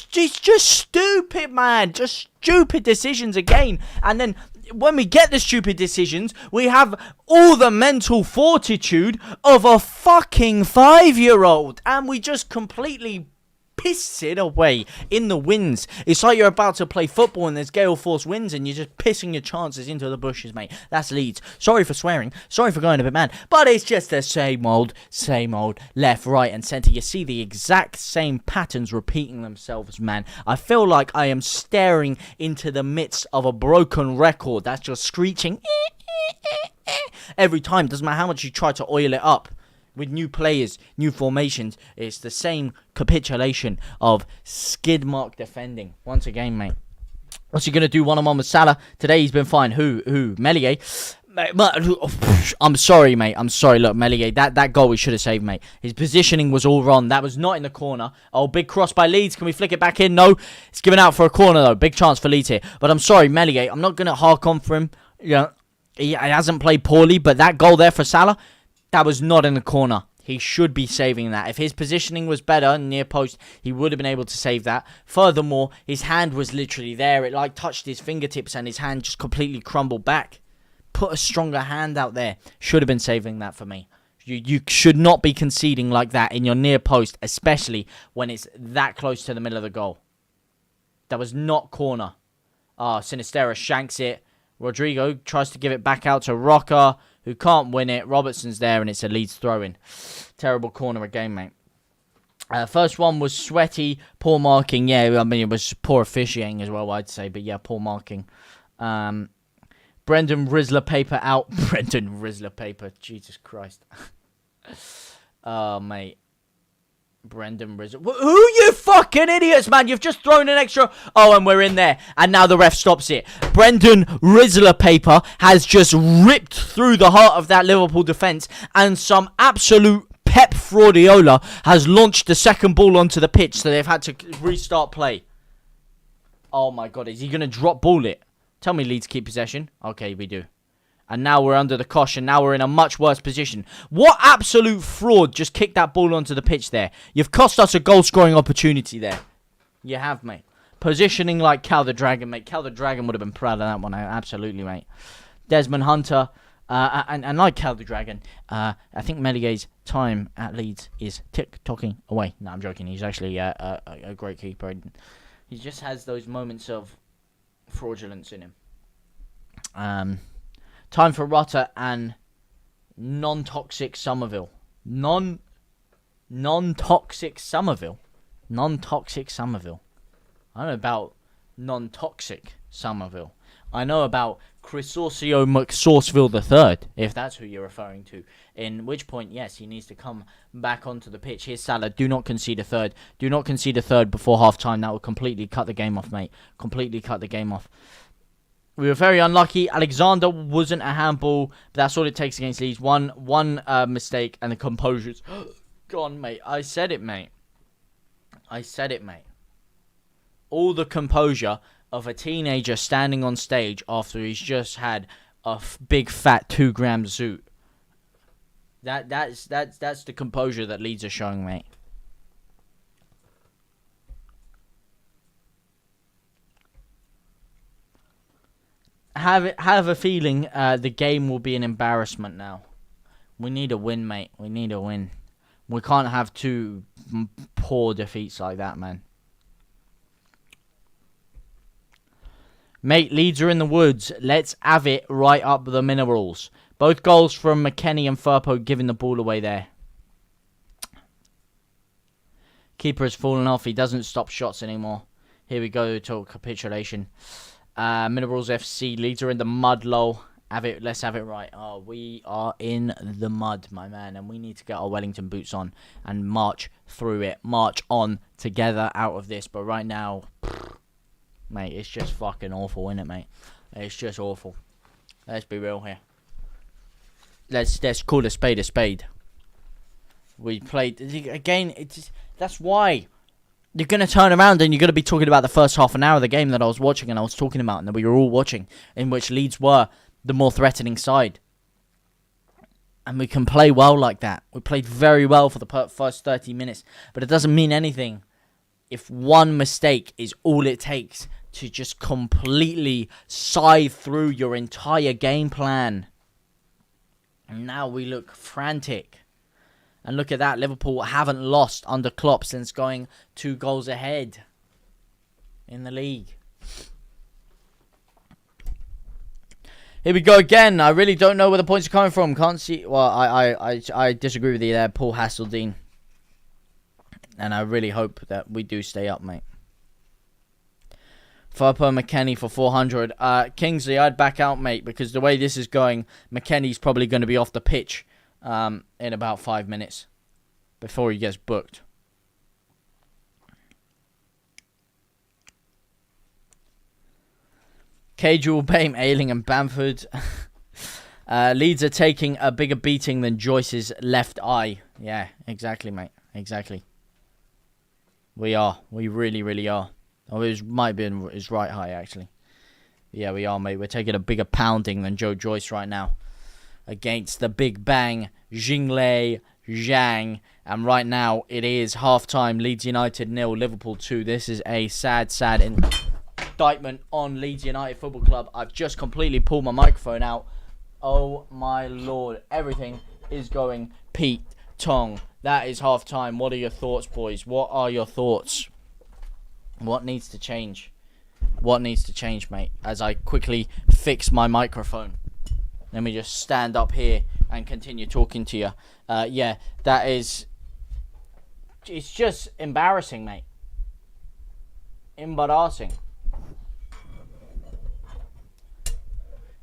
just stupid, man. Just stupid decisions again. And then when we get the stupid decisions, we have all the mental fortitude of a fucking 5-year-old. And we just completely piss it away in the winds. It's like you're about to play football and there's gale force winds and you're just pissing your chances into the bushes, mate. That's Leeds. Sorry for swearing. Sorry for going a bit mad. But it's just the same old, left, right and centre. You see the exact same patterns repeating themselves, man. I feel like I am staring into the midst of a broken record that's just screeching every time. Doesn't matter how much you try to oil it up. With new players, new formations, it's the same capitulation of skid mark defending. Once again, mate. What's he going to do one-on-one with Salah? Today he's been fine. Who? Meslier? I'm sorry, mate. I'm sorry. Look, Meslier, that goal we should have saved, mate. His positioning was all wrong. That was not in the corner. Oh, big cross by Leeds. Can we flick it back in? No. It's given out for a corner, though. Big chance for Leeds here. But I'm sorry, Meslier. I'm not going to hark on for him. You know, he hasn't played poorly, but that goal there for Salah, that was not in the corner. He should be saving that. If his positioning was better near post, he would have been able to save that. Furthermore, his hand was literally there. It like touched his fingertips and his hand just completely crumbled back. Put a stronger hand out there. Should have been saving that for me. You should not be conceding like that in your near post, especially when it's that close to the middle of the goal. That was not corner. Sinistera shanks it. Rodrigo tries to give it back out to Rocker, who can't win it. Robertson's there, and it's a Leeds throw-in. Terrible corner again, mate. First one was sweaty, poor marking. Yeah, I mean, it was poor officiating as well, I'd say. But yeah, poor marking. Brendan Rizzler paper out. Brendan Rizzler paper. Jesus Christ. Oh, mate. Brendan Rizzler. Who you fucking idiots, man? You've just thrown an extra. Oh, and we're in there. And now the ref stops it. Brendan Rizzler paper has just ripped through the heart of that Liverpool defence. And some absolute Pep Fraudiola has launched the second ball onto the pitch. So they've had to restart play. Oh my God. Is he going to drop ball it? Tell me Leeds keep possession. Okay, we do. And now we're under the cosh, and now we're in a much worse position. What absolute fraud just kicked that ball onto the pitch there? You've cost us a goal-scoring opportunity there. You have, mate. Positioning like Cal the Dragon, mate. Cal the Dragon would have been proud of that one. Absolutely, mate. Desmond Hunter, and like Cal the Dragon, I think Melier's time at Leeds is tick-tocking away. No, I'm joking. He's actually a great keeper. He just has those moments of fraudulence in him. Time for Rutter and non-toxic Somerville. Non-toxic Somerville. Non-toxic Somerville. I don't know about non-toxic Somerville. I know about Chrysorcio McSauceville III, if that's who you're referring to. In which point, yes, he needs to come back onto the pitch. Here's Salah. Do not concede a third. Do not concede a third before half-time. That will completely cut the game off, mate. Completely cut the game off. We were very unlucky. Alexander wasn't a handball, but that's all it takes against Leeds. One mistake, and the composure's gone, mate. I said it, mate. All the composure of a teenager standing on stage after he's just had a big fat 2 gram zoot. That's the composure that Leeds are showing, mate. Have a feeling the game will be an embarrassment now. We need a win, mate. We need a win. We can't have 2 poor defeats like that, man. Mate, Leeds are in the woods. Let's have it right up the minerals. Both goals from McKennie and Firpo giving the ball away there. Keeper has fallen off. He doesn't stop shots anymore. Here we go to capitulation. Minerals FC. Leeds are in the mud, lol. Let's have it right. Oh, we are in the mud, my man, and we need to get our Wellington boots on and march through it. March on together out of this. But right now, mate, it's just fucking awful, isn't it, mate? It's just awful. Let's be real here. Let's call a spade a spade. We played again. That's why you're gonna turn around and you're gonna be talking about the first half an hour of the game that I was watching and I was talking about and that we were all watching, in which Leeds were the more threatening side. And we can play well like that. We played very well for the first 30 minutes, but it doesn't mean anything if one mistake is all it takes to just completely scythe through your entire game plan. And now we look frantic. And look at that, Liverpool haven't lost under Klopp since going 2 goals ahead in the league. Here we go again. I really don't know where the points are coming from. Can't see. Well, I disagree with you there, Paul Hasseldean. And I really hope that we do stay up, mate. Firpo McKennie for 400. Kingsley, I'd back out, mate, because the way this is going, McKennie's probably going to be off the pitch in about 5 minutes before he gets booked. Cage, Bame, Ayling and Bamford. Leeds are taking a bigger beating than Joyce's left eye. Yeah, exactly, mate. Exactly. We are. We really, really are. Oh, it might be his right eye, actually. Yeah, we are, mate. We're taking a bigger pounding than Joe Joyce right now. Against the Big Bang, Jinglei Zhang. And right now, it is half-time. Leeds United 0, Liverpool 2. This is a sad, sad indictment on Leeds United Football Club. I've just completely pulled my microphone out. Oh, my Lord. Everything is going Pete Tong. That is half-time. What are your thoughts, boys? What are your thoughts? What needs to change? What needs to change, mate? As I quickly fix my microphone. Let me just stand up here and continue talking to you. Yeah, that is... It's just embarrassing, mate. Embarrassing.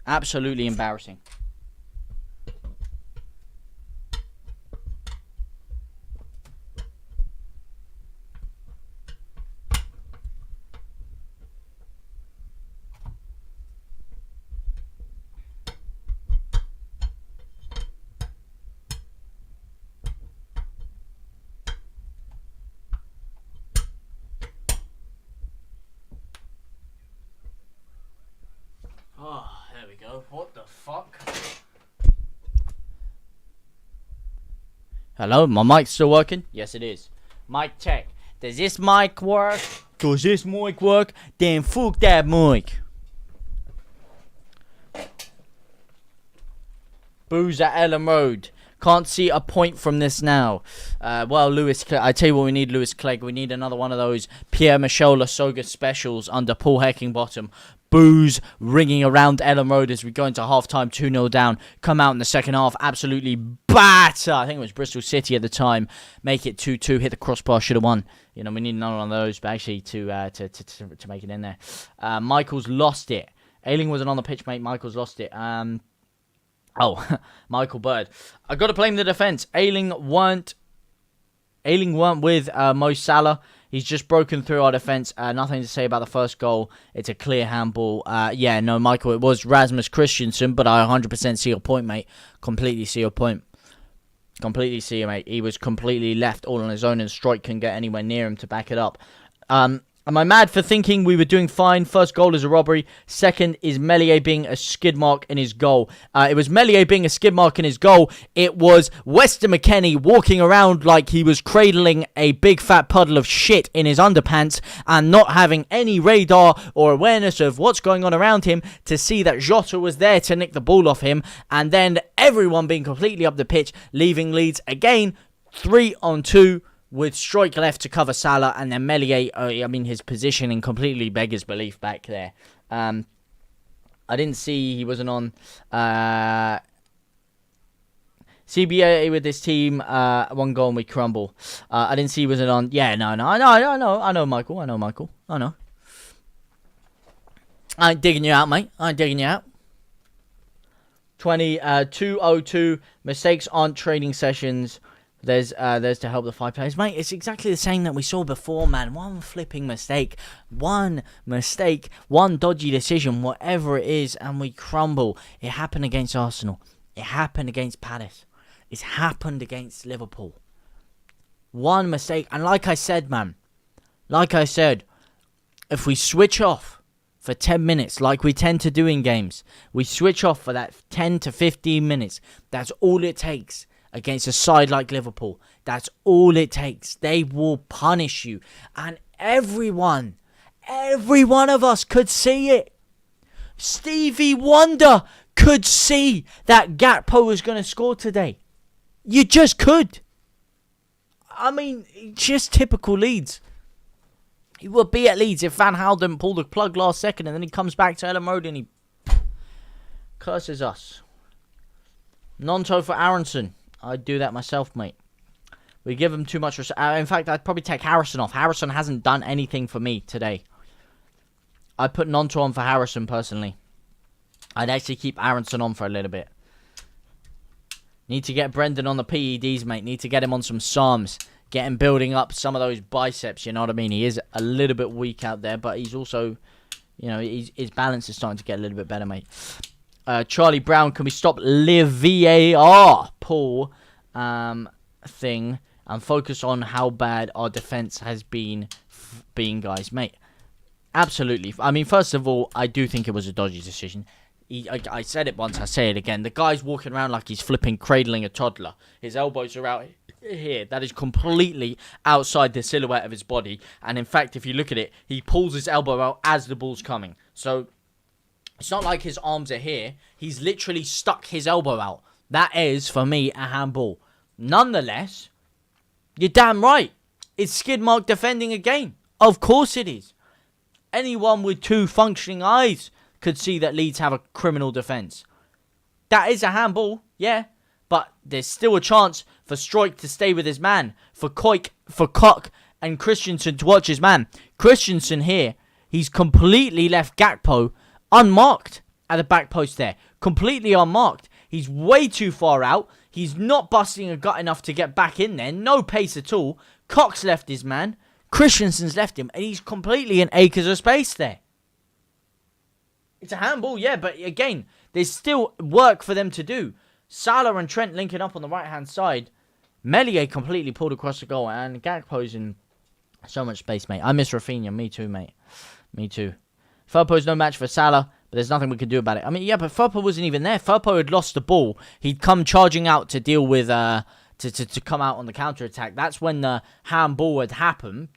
Absolutely embarrassing. Oh, there we go. What the fuck? Hello, my mic's still working? Yes, it is. Mic check. Does this mic work? Does this mic work? Then fuck that mic. Booze at Ellen Road. Can't see a point from this now. Well, Lewis, I tell you what we need, Lewis Clegg. We need another one of those Pierre-Michel Lasogga specials under Paul Heckingbottom. Booze ringing around Ellen Road as we go into half-time, 2-0 down. Come out in the second half, absolutely batter. I think it was Bristol City at the time. Make it 2-2, hit the crossbar, should have won. You know, we need another one of those, but actually to make it in there. Michael's lost it. Ayling wasn't on the pitch, mate. Michael's lost it. Michael Bird. I got to blame the defence. Ayling weren't with Mo Salah. He's just broken through our defence. Nothing to say about the first goal. It's a clear handball. Yeah, no, Michael, it was Rasmus Christensen, but I 100% see your point, mate. Completely see your point. Completely see you, mate. He was completely left all on his own, and Strike couldn't get anywhere near him to back it up. I Am I mad for thinking we were doing fine? First goal is a robbery. Second is Meslier being a skid mark in his goal. It was Meslier being a skid mark in his goal. It was Weston McKennie walking around like he was cradling a big fat puddle of shit in his underpants and not having any radar or awareness of what's going on around him to see that Jota was there to nick the ball off him. And then everyone being completely up the pitch, leaving Leeds again 3-on-2. With Struijk left to cover Salah, and then Meslier, his positioning completely beggars belief back there. I didn't see he wasn't on. CBA with this team, 1 goal and we crumble. I didn't see he wasn't on. Yeah, no, I know, Michael. I know. I ain't digging you out, mate. 202 mistakes aren't training sessions. There's to help the 5 players. Mate, it's exactly the same that we saw before, man. One flipping mistake, one dodgy decision, whatever it is, and we crumble. It happened against Arsenal. It happened against Palace. It's happened against Liverpool. One mistake. And like I said, if we switch off for 10 minutes, like we tend to do in games, we switch off for that 10 to 15 minutes. That's all it takes. Against a side like Liverpool. That's all it takes. They will punish you. And every one of us could see it. Stevie Wonder could see that Gakpo was going to score today. You just could. I mean, just typical Leeds. He would be at Leeds if Van Gaal didn't pull the plug last second and then he comes back to Ellen Road and he curses us. Nonto for Aronson. I'd do that myself, mate. We give him too much respect. In fact, I'd probably take Harrison off. Harrison hasn't done anything for me today. I'd put Nonto on for Harrison, personally. I'd actually keep Aronson on for a little bit. Need to get Brendan on the PEDs, mate. Need to get him on some Psalms. Get him building up some of those biceps, you know what I mean? He is a little bit weak out there, but he's also, his balance is starting to get a little bit better, mate. Charlie Brown, can we stop VAR Paul thing and focus on how bad our defense has been, guys, mate? Absolutely. I mean, first of all, I do think it was a dodgy decision. I said it once, I say it again. The guy's walking around like he's flipping cradling a toddler. His elbows are out here. That is completely outside the silhouette of his body. And in fact, if you look at it, he pulls his elbow out as the ball's coming. So it's not like his arms are here. He's literally stuck his elbow out. That is, for me, a handball. Nonetheless, you're damn right. It's skid mark defending again. Of course it is. Anyone with 2 functioning eyes could see that Leeds have a criminal defence. That is a handball, yeah. But there's still a chance for Struijk to stay with his man. For Koch and Christensen to watch his man. Christensen here, he's completely left Gakpo unmarked at the back post there. Completely unmarked. He's way too far out. He's not busting a gut enough to get back in there. No pace at all. Koch's left his man. Christensen's left him. And he's completely in acres of space there. It's a handball, yeah. But again, there's still work for them to do. Salah and Trent linking up on the right-hand side. Meslier completely pulled across the goal. And Gakpo's in so much space, mate. I miss Rafinha. Me too, mate. Me too. Firpo's no match for Salah, but there's nothing we can do about it. I mean, yeah, but Firpo wasn't even there. Firpo had lost the ball. He'd come charging out to deal with, to come out on the counter-attack. That's when the handball had happened.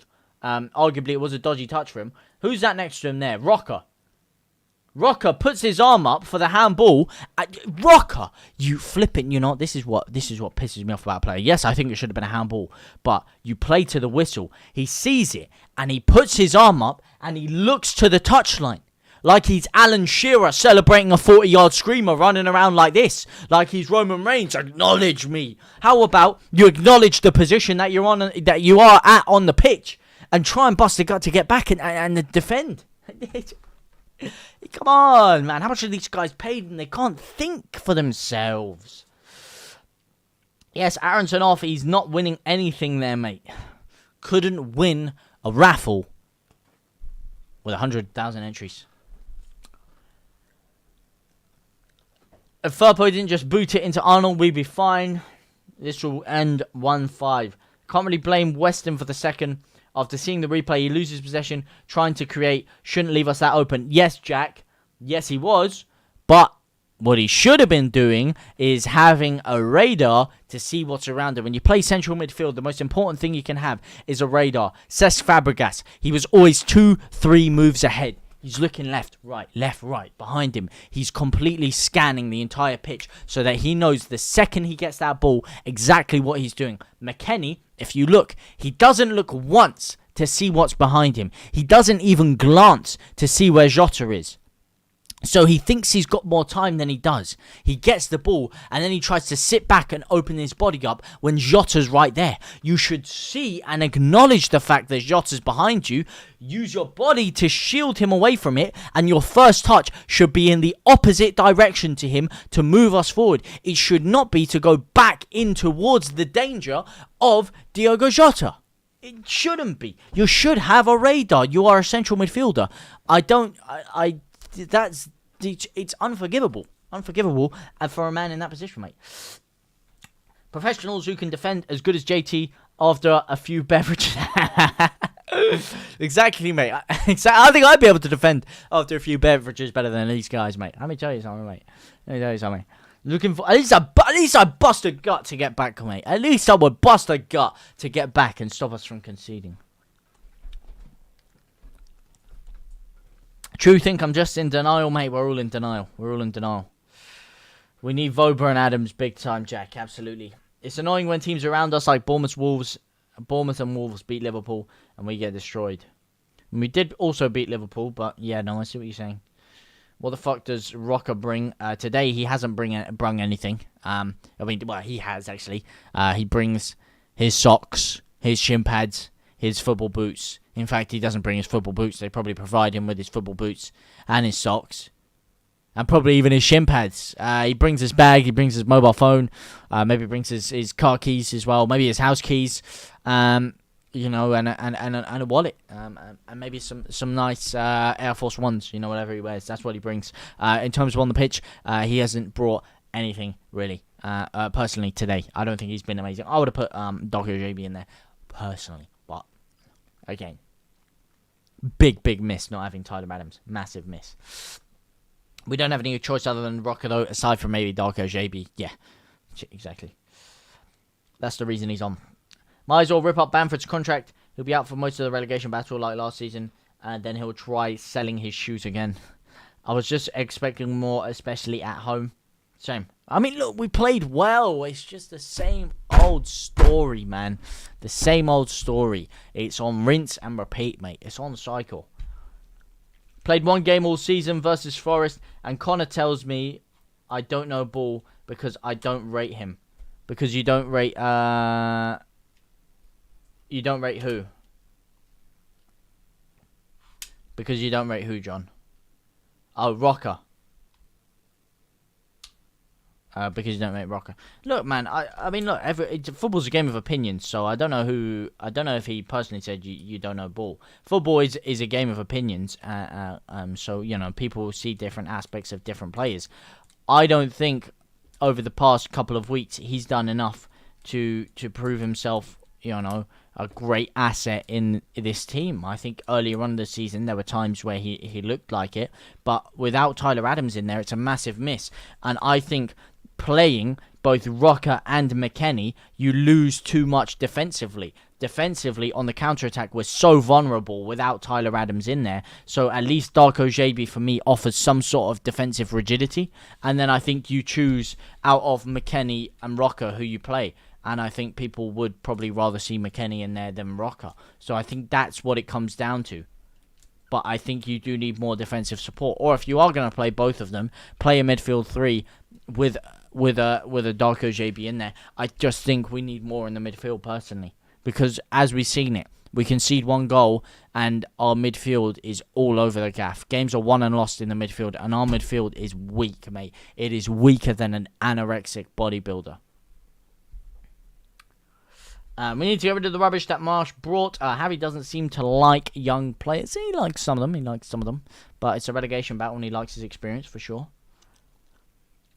Arguably, it was a dodgy touch for him. Who's that next to him there? Rocker. Rocker puts his arm up for the handball. Rocker, you flipping, this is what pisses me off about a player. Yes, I think it should have been a handball, but you play to the whistle. He sees it, and he puts his arm up, and he looks to the touchline. Like he's Alan Shearer celebrating a 40-yard screamer running around like this. Like he's Roman Reigns. Acknowledge me. How about you acknowledge the position that you are at on the pitch and try and bust the gut to get back and defend? Come on, man. How much are these guys paid and they can't think for themselves? Yes, Aronson off. He's not winning anything there, mate. Couldn't win a raffle with 100,000 entries. If Firpo didn't just boot it into Arnold, we'd be fine. This will end 1-5. Can't really blame Weston for the second. After seeing the replay, he loses possession, trying to create, shouldn't leave us that open. Yes, Jack. Yes, he was. But what he should have been doing is having a radar to see what's around him. When you play central midfield, the most important thing you can have is a radar. Cesc Fabregas, he was always 2-3 moves ahead. He's looking left, right, behind him. He's completely scanning the entire pitch so that he knows the second he gets that ball exactly what he's doing. McKennie, if you look, he doesn't look once to see what's behind him. He doesn't even glance to see where Jota is. So he thinks he's got more time than he does. He gets the ball and then he tries to sit back and open his body up when Jota's right there. You should see and acknowledge the fact that Jota's behind you. Use your body to shield him away from it, and your first touch should be in the opposite direction to him to move us forward. It should not be to go back in towards the danger of Diogo Jota. It shouldn't be. You should have a radar. You are a central midfielder. It's unforgivable. Unforgivable for a man in that position, mate. Professionals who can defend as good as JT after a few beverages. Exactly, mate. I think I'd be able to defend after a few beverages better than these guys, mate. Let me tell you something, mate. Looking for at least I bust a gut to get back, mate. At least I would bust a gut to get back and stop us from conceding. True, think I'm just in denial, mate. We're all in denial. We need Vobra and Adams big time, Jack. Absolutely. It's annoying when teams around us like Bournemouth and Wolves beat Liverpool and we get destroyed. And we did also beat Liverpool, but yeah, no, I see what you're saying. What the fuck does Rocker bring? Today he hasn't brung anything. He has actually. He brings his socks, his shin pads, his football boots. In fact, he doesn't bring his football boots. They probably provide him with his football boots and his socks. And probably even his shin pads. He brings his bag. He brings his mobile phone. Maybe brings his car keys as well. Maybe his house keys. And a wallet. And maybe some nice Air Force Ones. Whatever he wears. That's what he brings. In terms of on the pitch, he hasn't brought anything really. Personally today, I don't think he's been amazing. I would have put Dr. JB in there personally. But again, big miss not having Tyler Adams. Massive miss. We don't have any choice other than Rocker, though, aside from maybe Darko JB. Yeah, exactly. That's the reason he's on. Might as well rip up Bamford's contract. He'll be out for most of the relegation battle like last season, and then he'll try selling his shoes again. I was just expecting more, especially at home. Same. I mean, look, we played well. It's just the same old story, man. The same old story. It's on rinse and repeat, mate. It's on cycle. Played one game all season versus Forest, and Connor tells me I don't know ball because I don't rate him. Because you don't rate, you don't rate who? Because you don't rate who, John? Oh, Rocker. Because you don't rate Rocker. Look, man, I mean, look, football's a game of opinions, so I don't know if he personally said you don't know ball. Football is a game of opinions, so, people see different aspects of different players. I don't think over the past couple of weeks he's done enough to prove himself, a great asset in this team. I think earlier on in the season there were times where he looked like it, but without Tyler Adams in there, it's a massive miss. And I think playing both Rocker and McKennie, you lose too much defensively. Defensively, on the counter-attack, we're so vulnerable without Tyler Adams in there. So at least Darko JB, for me, offers some sort of defensive rigidity. And then I think you choose out of McKennie and Rocker who you play. And I think people would probably rather see McKennie in there than Rocker. So I think that's what it comes down to. But I think you do need more defensive support. Or if you are going to play both of them, play a midfield three with a Darko JB in there. I just think we need more in the midfield personally. Because as we've seen it, we concede one goal and our midfield is all over the gaff. Games are won and lost in the midfield, and our midfield is weak, mate. It is weaker than an anorexic bodybuilder. We need to get rid of the rubbish that Marsh brought. Harry doesn't seem to like young players. He likes some of them. But it's a relegation battle and he likes his experience for sure.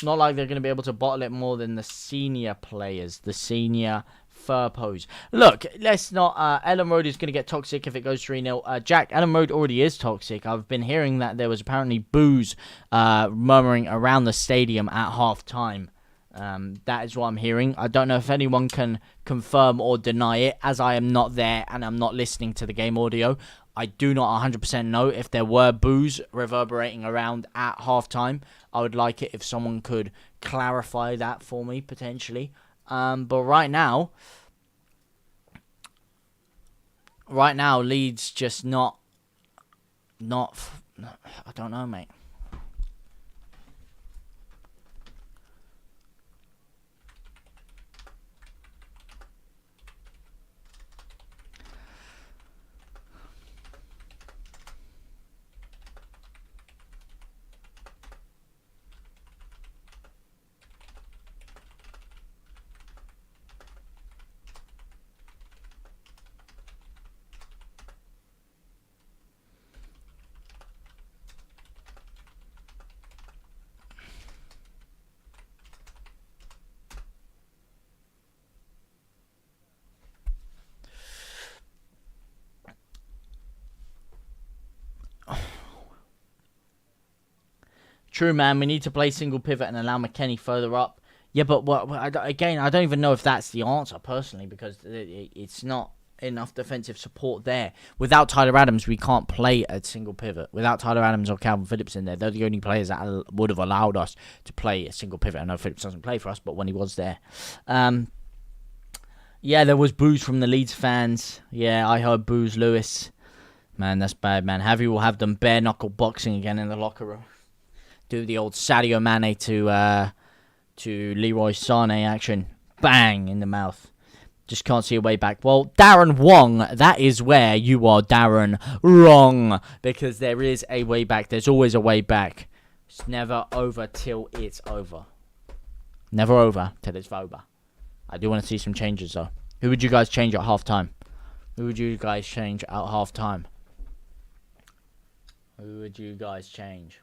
Not like they're going to be able to bottle it more than the senior players. The senior Fur pose. Look, let's not. Ellen Road is going to get toxic if it goes 3-0. Jack, Ellen Road already is toxic. I've been hearing that there was apparently boos murmuring around the stadium at half time. That is what I'm hearing. I don't know if anyone can confirm or deny it, as I am not there and I'm not listening to the game audio. I do not 100% know if there were boos reverberating around at halftime. I would like it if someone could clarify that for me, potentially. But right now, Leeds just not. I don't know, mate. True, man. We need to play single pivot and allow McKennie further up. Yeah, but I don't even know if that's the answer, personally, because it's not enough defensive support there. Without Tyler Adams, we can't play a single pivot. Without Tyler Adams or Calvin Phillips in there, they're the only players that would have allowed us to play a single pivot. I know Phillips doesn't play for us, but when he was there. Yeah, there was boos from the Leeds fans. Yeah, I heard boos, Lewis. Man, that's bad, man. Javi will have them bare-knuckle boxing again in the locker room. Do the old Sadio Mane to Leroy Sané action. Bang, in the mouth. Just can't see a way back. Well, Darren Wong, that is where you are, Darren, wrong. Because there is a way back. There's always a way back. It's never over till it's over. Never over till it's over. I do want to see some changes, though. Who would you guys change at halftime? Who would you guys change at halftime? Who would you guys change?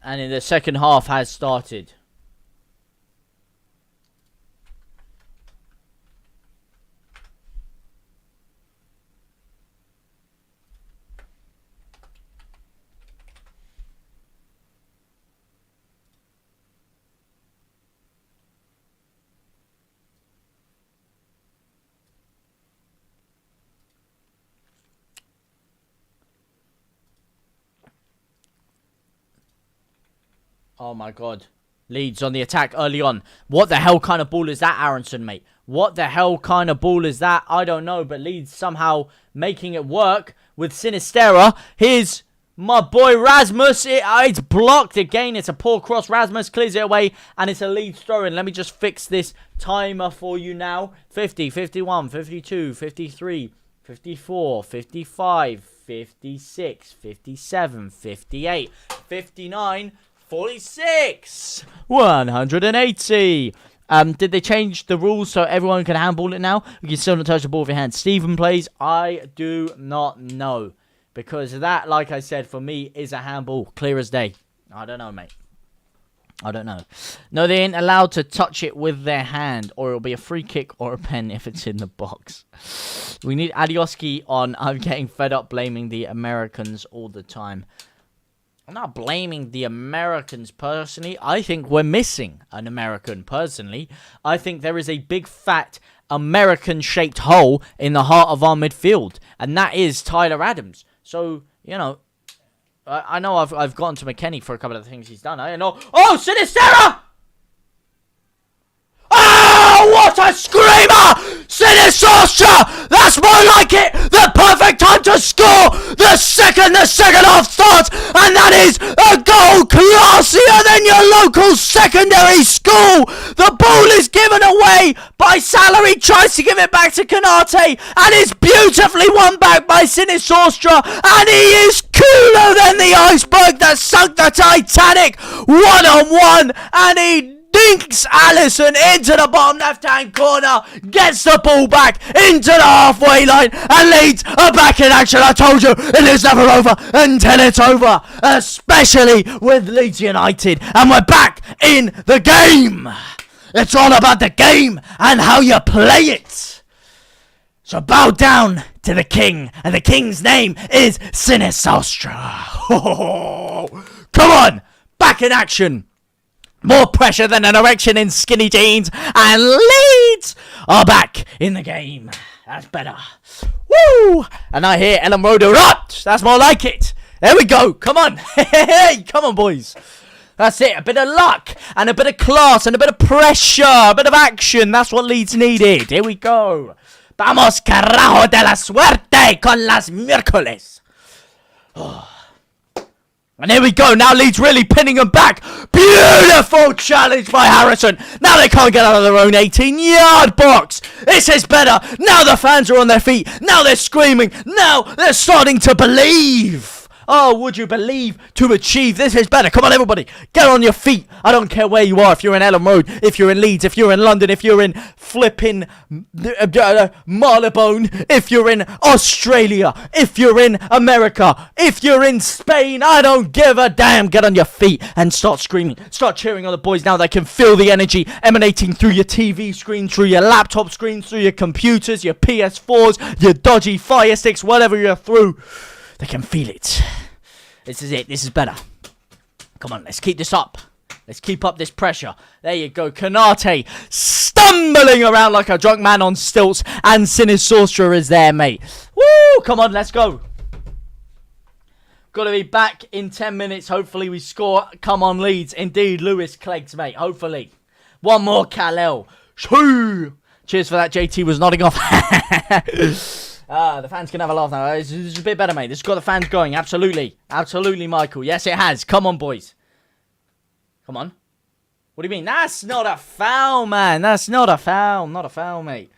And in the second half has started. Oh my god. Leeds on the attack early on. What the hell kind of ball is that, Aronson, mate? What the hell kind of ball is that? I don't know, but Leeds somehow making it work with Sinistera. Here's my boy Rasmus. It's blocked again. It's a poor cross. Rasmus clears it away, and it's a Leeds throw-in. Let me just fix this timer for you now. 50, 51, 52, 53, 54, 55, 56, 57, 58, 59... 46! 180! Did they change the rules so everyone can handball it now? You can still not touch the ball with your hand. Stephen plays. I do not know. Because that, like I said, for me, is a handball. Clear as day. I don't know, mate. I don't know. No, they ain't allowed to touch it with their hand. Or it'll be a free kick or a pen if it's in the box. We need Adioski on. I'm getting fed up blaming the Americans all the time. I'm not blaming the Americans personally. I think we're missing an American personally. I think there is a big fat American-shaped hole in the heart of our midfield. And that is Tyler Adams. So, you know, I know I've gotten to McKennie for a couple of the things he's done. I know. Oh, Sinistera! Oh, what a screamer! Sinistra! That's more like it! The perfect time to score! The second half starts! And that is a goal classier than your local secondary school. The ball is given away by Salary, tries to give it back to Konate, and it's beautifully won back by Sinisostra, and he is cooler than the iceberg that sunk the Titanic. 1-on-1, and he dinks Allison into the bottom left-hand corner, gets the ball back into the halfway line, and Leeds are back in action. I told you, it is never over until it's over, especially with Leeds United, and we're back in the game. It's all about the game and how you play it. So bow down to the king, and the king's name is Sinisostra. Come on, back in action. More pressure than an erection in skinny jeans, and Leeds are back in the game. That's better. Woo! And I hear Ellen Road erupt. That's more like it. There we go. Come on. Hey, come on, boys. That's it. A bit of luck, and a bit of class, and a bit of pressure, a bit of action. That's what Leeds needed. Here we go. Vamos, carajo de la suerte con las miércoles. Oh. And here we go, now Leeds really pinning them back. Beautiful challenge by Harrison. Now they can't get out of their own 18-yard box. This is better. Now the fans are on their feet. Now they're screaming. Now they're starting to believe. Oh, would you believe to achieve? This is better. Come on, everybody. Get on your feet. I don't care where you are. If you're in Ellen Road, if you're in Leeds, if you're in London, if you're in flipping Marylebone, if you're in Australia, if you're in America, if you're in Spain, I don't give a damn. Get on your feet and start screaming. Start cheering on the boys now. They can feel the energy emanating through your TV screen, through your laptop screens, through your computers, your PS4s, your dodgy Fire Sticks, whatever you're through. They can feel it. This is it. This is better. Come on, let's keep this up. Let's keep up this pressure. There you go. Konate stumbling around like a drunk man on stilts. And Sinisostra is there, mate. Woo! Come on, let's go. Got to be back in 10 minutes. Hopefully we score. Come on, Leeds. Indeed, Lewis Cleggs, mate. Hopefully. One more, Kal-El. Cheers for that. JT was nodding off. The fans can have a laugh now. This is a bit better, mate. This has got the fans going. Absolutely. Absolutely, Michael. Yes, it has. Come on, boys. Come on. What do you mean? That's not a foul, man. That's not a foul. Not a foul, mate.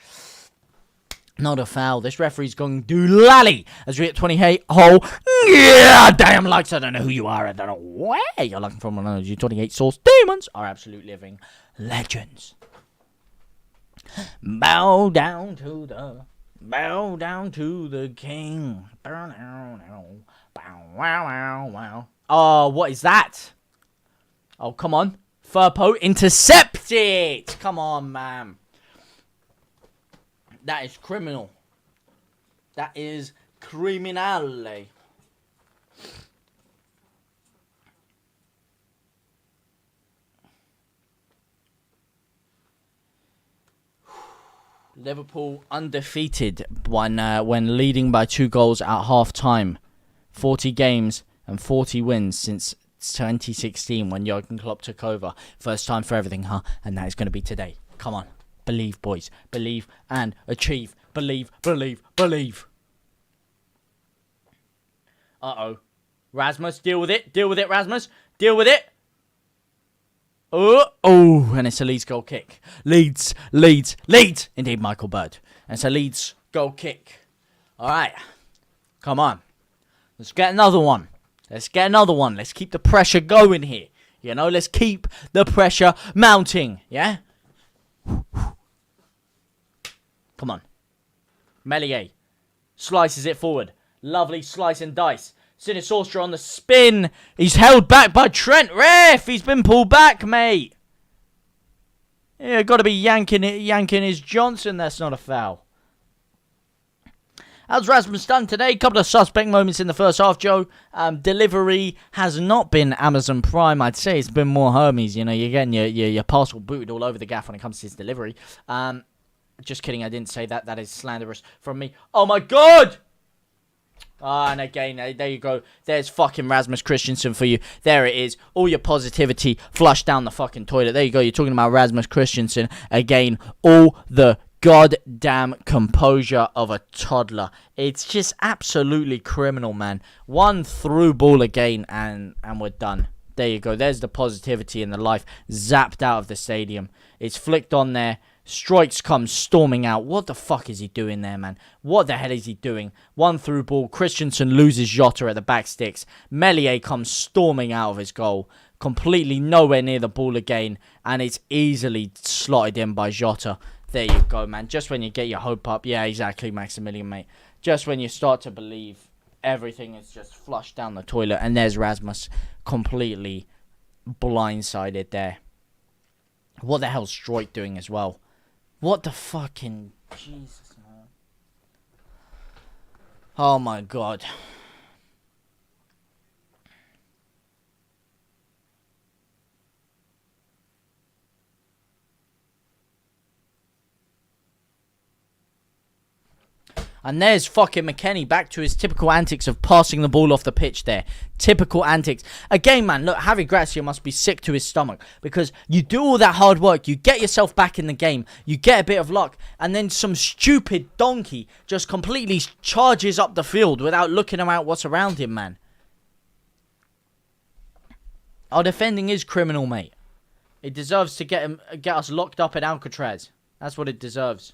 Not a foul. This referee's going doolally as we hit 28 hole. Yeah, damn likes. I don't know who you are. I don't know where you're looking from. You 28 Source Demons are absolute living legends. Bow down to the king. Oh, what is that? Oh, come on. Furpo, intercept it. Come on, man. That is criminal. That is criminale. Liverpool undefeated when leading by 2 goals at half-time. 40 games and 40 wins since 2016 when Jurgen Klopp took over. First time for everything, huh? And that is going to be today. Come on. Believe, boys. Believe and achieve. Believe, believe, believe. Uh-oh. Rasmus, deal with it. Deal with it, Rasmus. Deal with it. Oh, and it's a Leeds goal kick. Leeds. Indeed, Michael Bird. And it's a Leeds goal kick. All right. Come on. Let's get another one. Let's keep the pressure going here. You know, let's keep the pressure mounting. Yeah? Come on. Melier slices it forward. Lovely slice and dice. Sinisostra on the spin. He's held back by Trent. Ref, he's been pulled back, mate. Yeah, got to be yanking his Johnson. That's not a foul. How's Rasmus done today? Couple of suspect moments in the first half, Joe. Delivery has not been Amazon Prime. I'd say it's been more Hermes. You know, you're getting your parcel booted all over the gaff when it comes to his delivery. Just kidding. I didn't say that. That is slanderous from me. Oh, my God. And again, there you go. There's fucking Rasmus Christensen for you. There it is. All your positivity flushed down the fucking toilet. There you go. You're talking about Rasmus Christensen. Again, all the goddamn composure of a toddler. It's just absolutely criminal, man. One through ball again, and we're done. There you go. There's the positivity and the life zapped out of the stadium. It's flicked on there. Strikes comes storming out. What the fuck is he doing there, man? What the hell is he doing? One through ball. Christensen loses Jota at the back sticks. Meslier comes storming out of his goal. Completely nowhere near the ball again. And it's easily slotted in by Jota. There you go, man. Just when you get your hope up. Yeah, exactly, Maximilian, mate. Just when you start to believe everything is just flushed down the toilet. And there's Rasmus completely blindsided there. What the hell's Stroik doing as well? What the fucking... Jesus, man. Oh, my God. And there's fucking McKennie back to his typical antics of passing the ball off the pitch there. Typical antics. Again, man, look, Javi Gracia must be sick to his stomach. Because you do all that hard work, you get yourself back in the game, you get a bit of luck, and then some stupid donkey just completely charges up the field without looking around what's around him, man. Our defending is criminal, mate. It deserves to get us locked up at Alcatraz. That's what it deserves.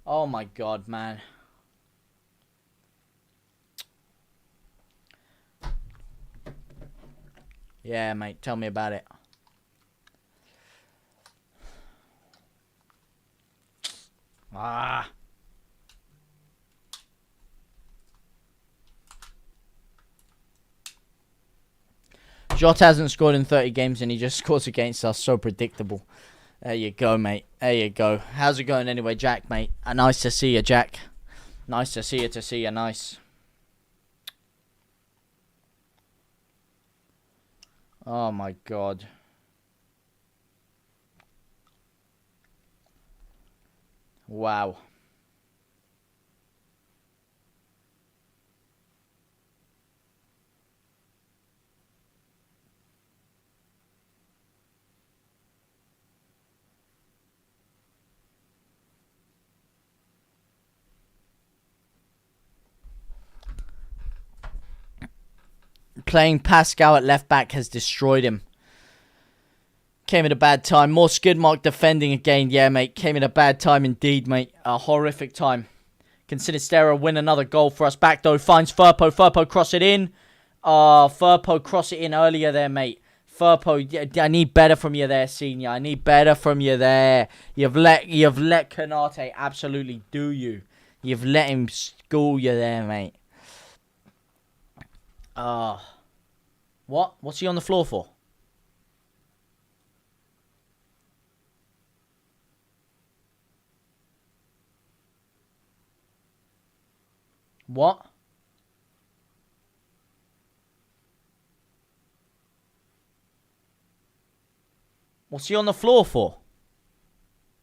Oh my God, man. Yeah, mate, tell me about it. Jota hasn't scored in 30 games and he just scores against us. So predictable. There you go, mate. There you go. How's it going anyway, Jack, mate? Nice to see you, Jack. Nice to see you, nice. Oh, my God. Wow. Playing Pascal at left back has destroyed him. Came at a bad time. More skid mark defending again. Yeah, mate. Came at a bad time indeed, mate. A horrific time. Can Sinistera win another goal for us back, though? Finds Firpo. Firpo cross it in. Firpo cross it in earlier there, mate. Firpo, I need better from you there, senior. I need better from you there. You've let Konate absolutely do you. You've let him school you there, mate. What? What's he on the floor for? What? What's he on the floor for?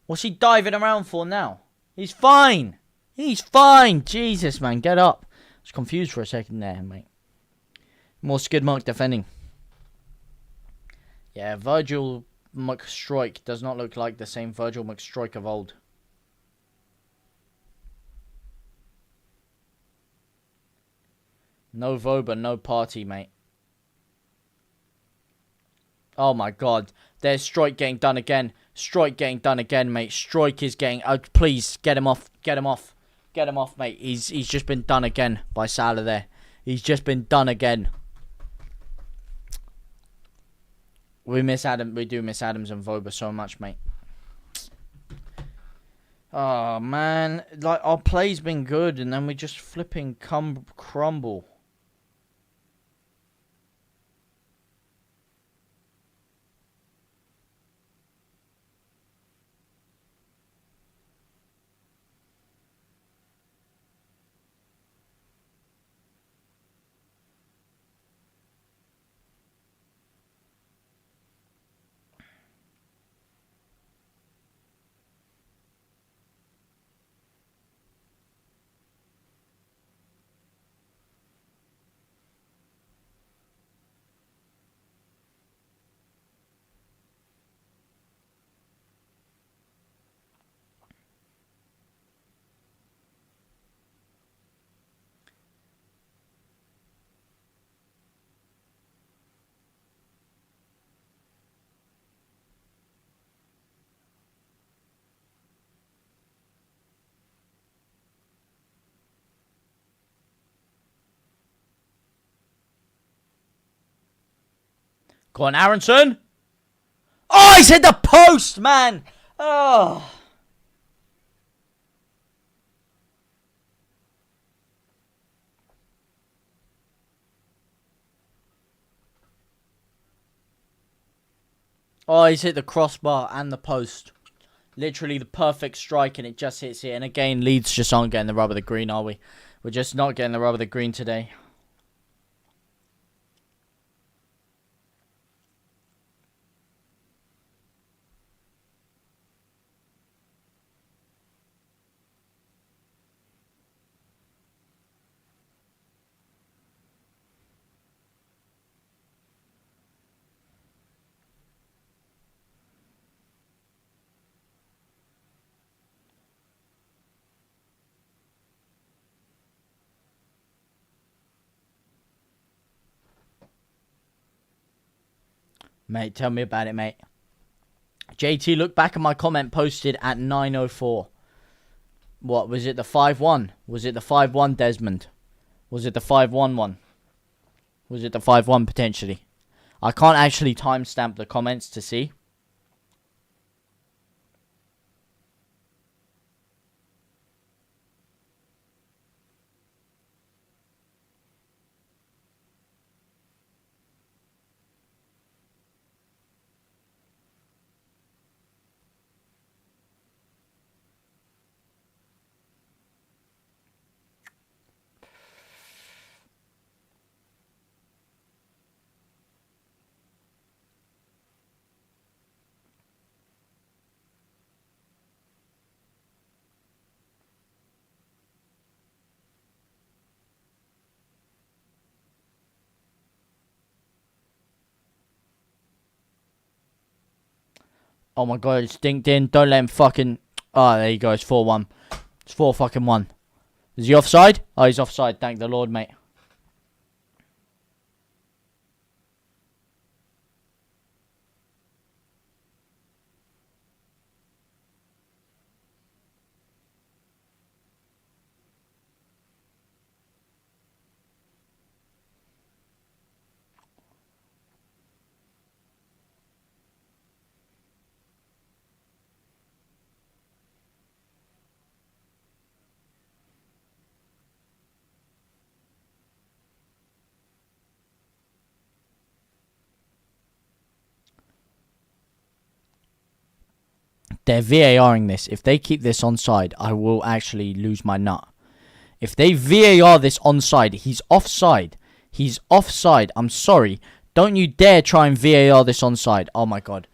What's he diving around for now? He's fine. He's fine. Jesus, man. Get up. I was confused for a second there, mate. More skid mark defending. Yeah, Virgil McStroik does not look like the same Virgil McStroik of old. No Voba, no party, mate. Oh my God. There's Stroik getting done again. Stroik getting done again, mate. Stroik is getting... Oh, please, get him off. Get him off. Get him off, mate. He's just been done again by Salah there. He's just been done again. We miss Adam. We do miss Adams and Voba so much, mate. Oh, man. Like, our play's been good, and then we just flipping crumble. Go on, Aronson. Oh, he's hit the post, man. Oh. Oh, he's hit the crossbar and the post. Literally the perfect strike, and it just hits it. And again, Leeds just aren't getting the rub of the green, are we? We're just not getting the rub of the green today. Mate, tell me about it, mate. JT, look back at my comment posted at 9:04. What, was it the 5-1? Was it the 5-1, Desmond? Was it the 5-1 one? Was it the 5-1 potentially? I can't actually timestamp the comments to see. Oh my god, it's dinked in. Don't let him fucking... Oh, there you go. It's 4-1. It's 4-1. Is he offside? Oh, he's offside. Thank the Lord, mate. They're VARing this. If they keep this onside, I will actually lose my nut. If they VAR this onside, he's offside. He's offside. I'm sorry. Don't you dare try and VAR this onside. Oh my god.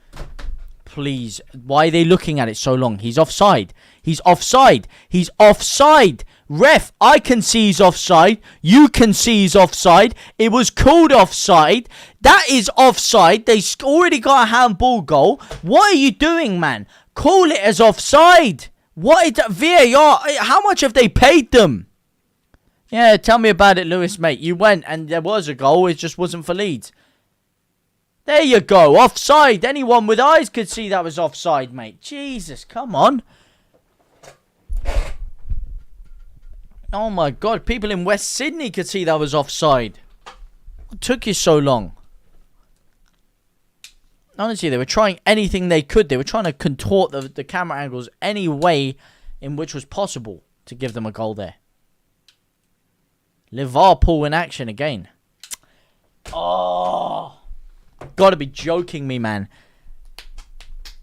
Please. Why are they looking at it so long? He's offside. He's offside. He's offside. Ref, I can see he's offside. You can see he's offside. It was called offside. That is offside. They already got a handball goal. What are you doing, man? Call it as offside. What is that? VAR? How much have they paid them? Yeah, tell me about it, Lewis, mate. You went and there was a goal. It just wasn't for Leeds. There you go. Offside. Anyone with eyes could see that was offside, mate. Jesus, come on. Oh my god. People in West Sydney could see that was offside. What took you so long? Honestly, they were trying anything they could. They were trying to contort the camera angles any way in which was possible to give them a goal there. Liverpool in action again. Oh, gotta be joking me, man.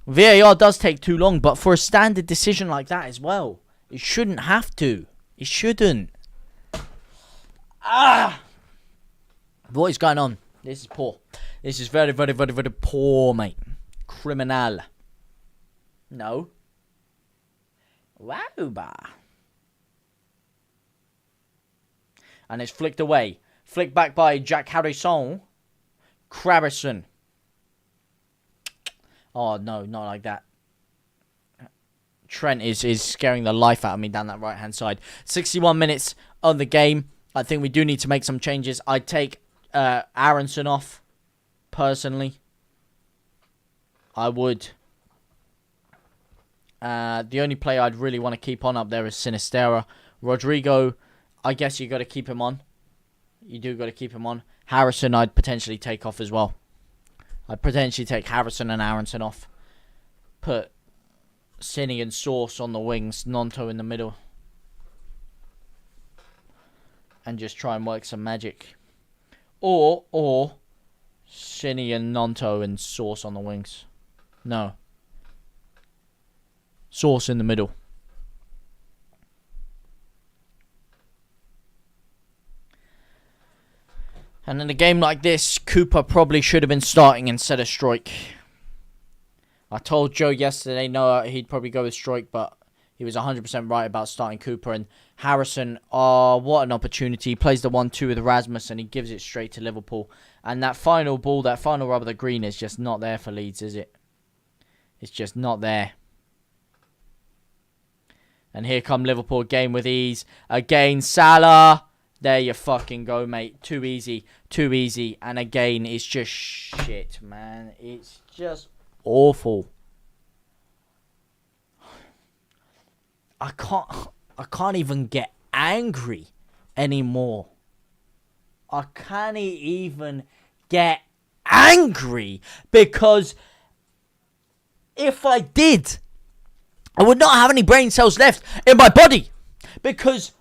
VAR does take too long, but for a standard decision like that as well, it shouldn't have to. It shouldn't. What is going on? This is poor. This is very, very, very, very poor, mate. Criminal. No. Wow, bah. And it's flicked away. Flicked back by Jack Harrison. Crabberson. Oh, no, not like that. Trent is scaring the life out of me down that right-hand side. 61 minutes on the game. I think we do need to make some changes. I'd take Aronson off. Personally, I would. The only player I'd really want to keep on up there is Sinistera. Rodrigo, I guess you got to keep him on. You do got to keep him on. Harrison, I'd potentially take off as well. I'd potentially take Harrison and Aronson off. Put Cine and Sauce on the wings, Nonto in the middle. And just try and work some magic. Or Cine and Nonto and Sauce on the wings. No. Sauce in the middle. And in a game like this, Cooper probably should have been starting instead of Stroik. I told Joe yesterday, no, he'd probably go with Stroik, but he was 100% right about starting Cooper. And Harrison, what an opportunity. He plays the 1-2 with Rasmus and he gives it straight to Liverpool. And that final ball, that final rub of the green is just not there for Leeds, is it? It's just not there. And here come Liverpool again with ease. Again, Salah. There you fucking go, mate. Too easy. Too easy. And again, it's just shit, man. It's just awful. I can't even get angry anymore. I can't even get angry because if I did, I would not have any brain cells left in my body because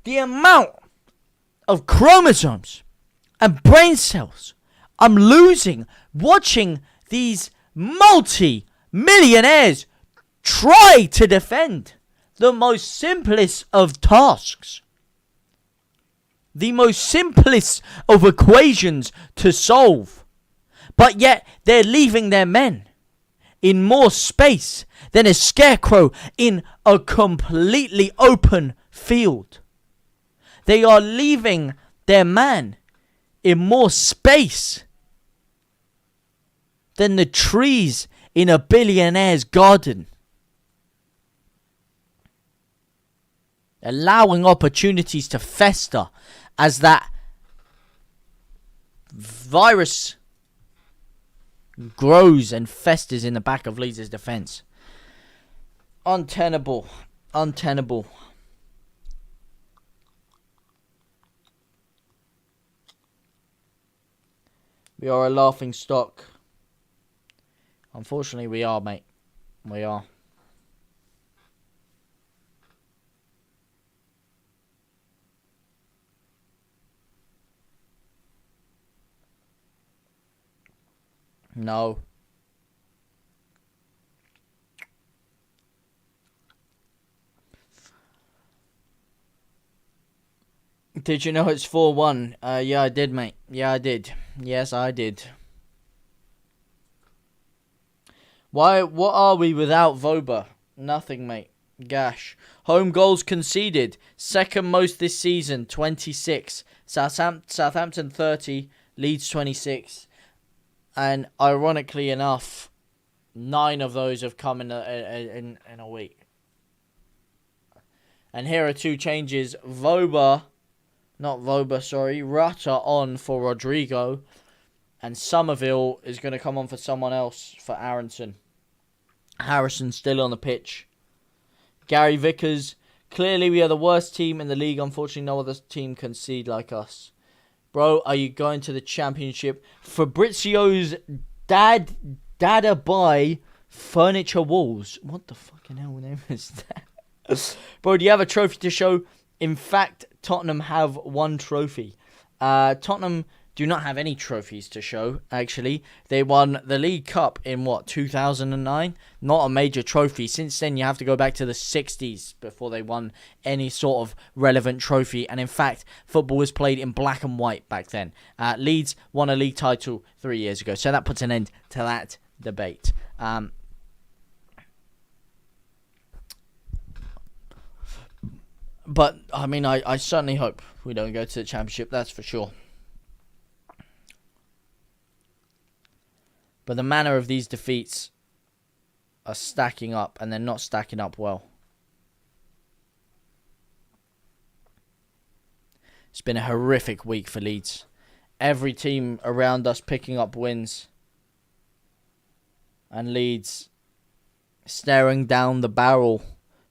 the amount of chromosomes and brain cells I'm losing watching these multi-millionaires try to defend the most simplest of tasks. The most simplest of equations to solve. But yet they're leaving their men in more space than a scarecrow in a completely open field. They are leaving their man in more space than the trees in a billionaire's garden. Allowing opportunities to fester as that virus grows and festers in the back of Leeds' defence. Untenable. Untenable. We are a laughing stock. Unfortunately, we are, mate. We are. No. Did you know it's 4-1? Yeah, I did, mate. Yeah, I did. Yes, I did. What are we without Voba? Nothing, mate. Gash. Home goals conceded. Second most this season, 26. Southampton 30. Leeds 26. And ironically enough, 9 of those have come in a week. And here are 2 changes. Rutter on for Rodrigo. And Somerville is going to come on for someone else, for Aronson. Harrison still on the pitch. Gary Vickers. Clearly we are the worst team in the league. Unfortunately, no other team concede like us. Bro, are you going to the championship? Fabrizio's dada buy furniture walls. What the fucking hell name is that? Bro, do you have a trophy to show? In fact, Tottenham have 1 trophy. Tottenham do not have any trophies to show, actually. They won the League Cup in, 2009? Not a major trophy. Since then, you have to go back to the 60s before they won any sort of relevant trophy. And in fact, football was played in black and white back then. Leeds won a league title 3 years ago. So that puts an end to that debate. But, I mean, I certainly hope we don't go to the championship. That's for sure. But the manner of these defeats are stacking up, and they're not stacking up well. It's been a horrific week for Leeds. Every team around us picking up wins. And Leeds staring down the barrel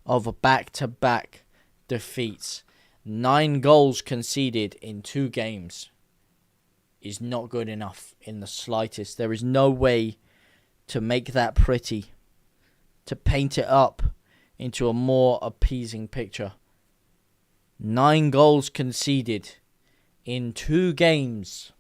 of a back-to-back defeats. 9 goals conceded in 2 games. is not good enough in the slightest. There is no way to make that pretty, to paint it up into a more appeasing picture. 9 goals conceded in 2 games.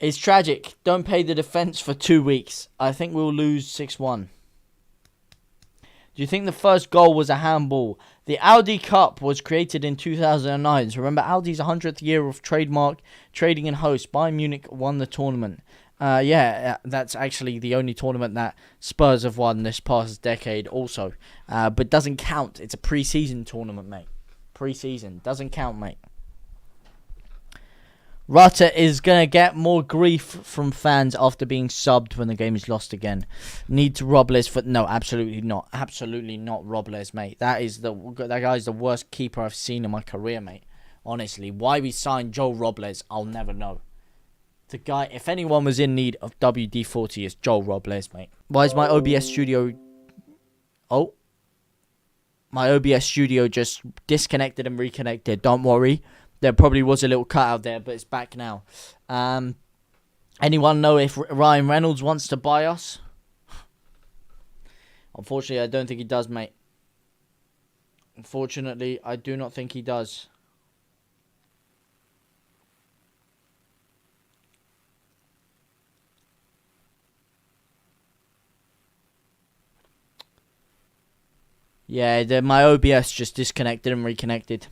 It's tragic. Don't pay the defence for 2 weeks. I think we'll lose 6-1. Do you think the first goal was a handball? The Audi Cup was created in 2009. So remember, Audi's 100th year of trademark trading and host. Bayern Munich won the tournament. That's actually the only tournament that Spurs have won this past decade also. But doesn't count. It's a pre-season tournament, mate. Pre-season. Doesn't count, mate. Rutter is going to get more grief from fans after being subbed when the game is lost again. Need to Robles for... No, absolutely not. Absolutely not Robles, mate. That guy's the worst keeper I've seen in my career, mate. Honestly, why we signed Joe Robles, I'll never know. The guy, if anyone was in need of WD-40, it's Joe Robles, mate. Why is my OBS studio... Oh. My OBS studio just disconnected and reconnected. Don't worry. There probably was a little cut out there, but it's back now. Anyone know if Ryan Reynolds wants to buy us? Unfortunately, I don't think he does, mate. Unfortunately, I do not think he does. Yeah, my OBS just disconnected and reconnected.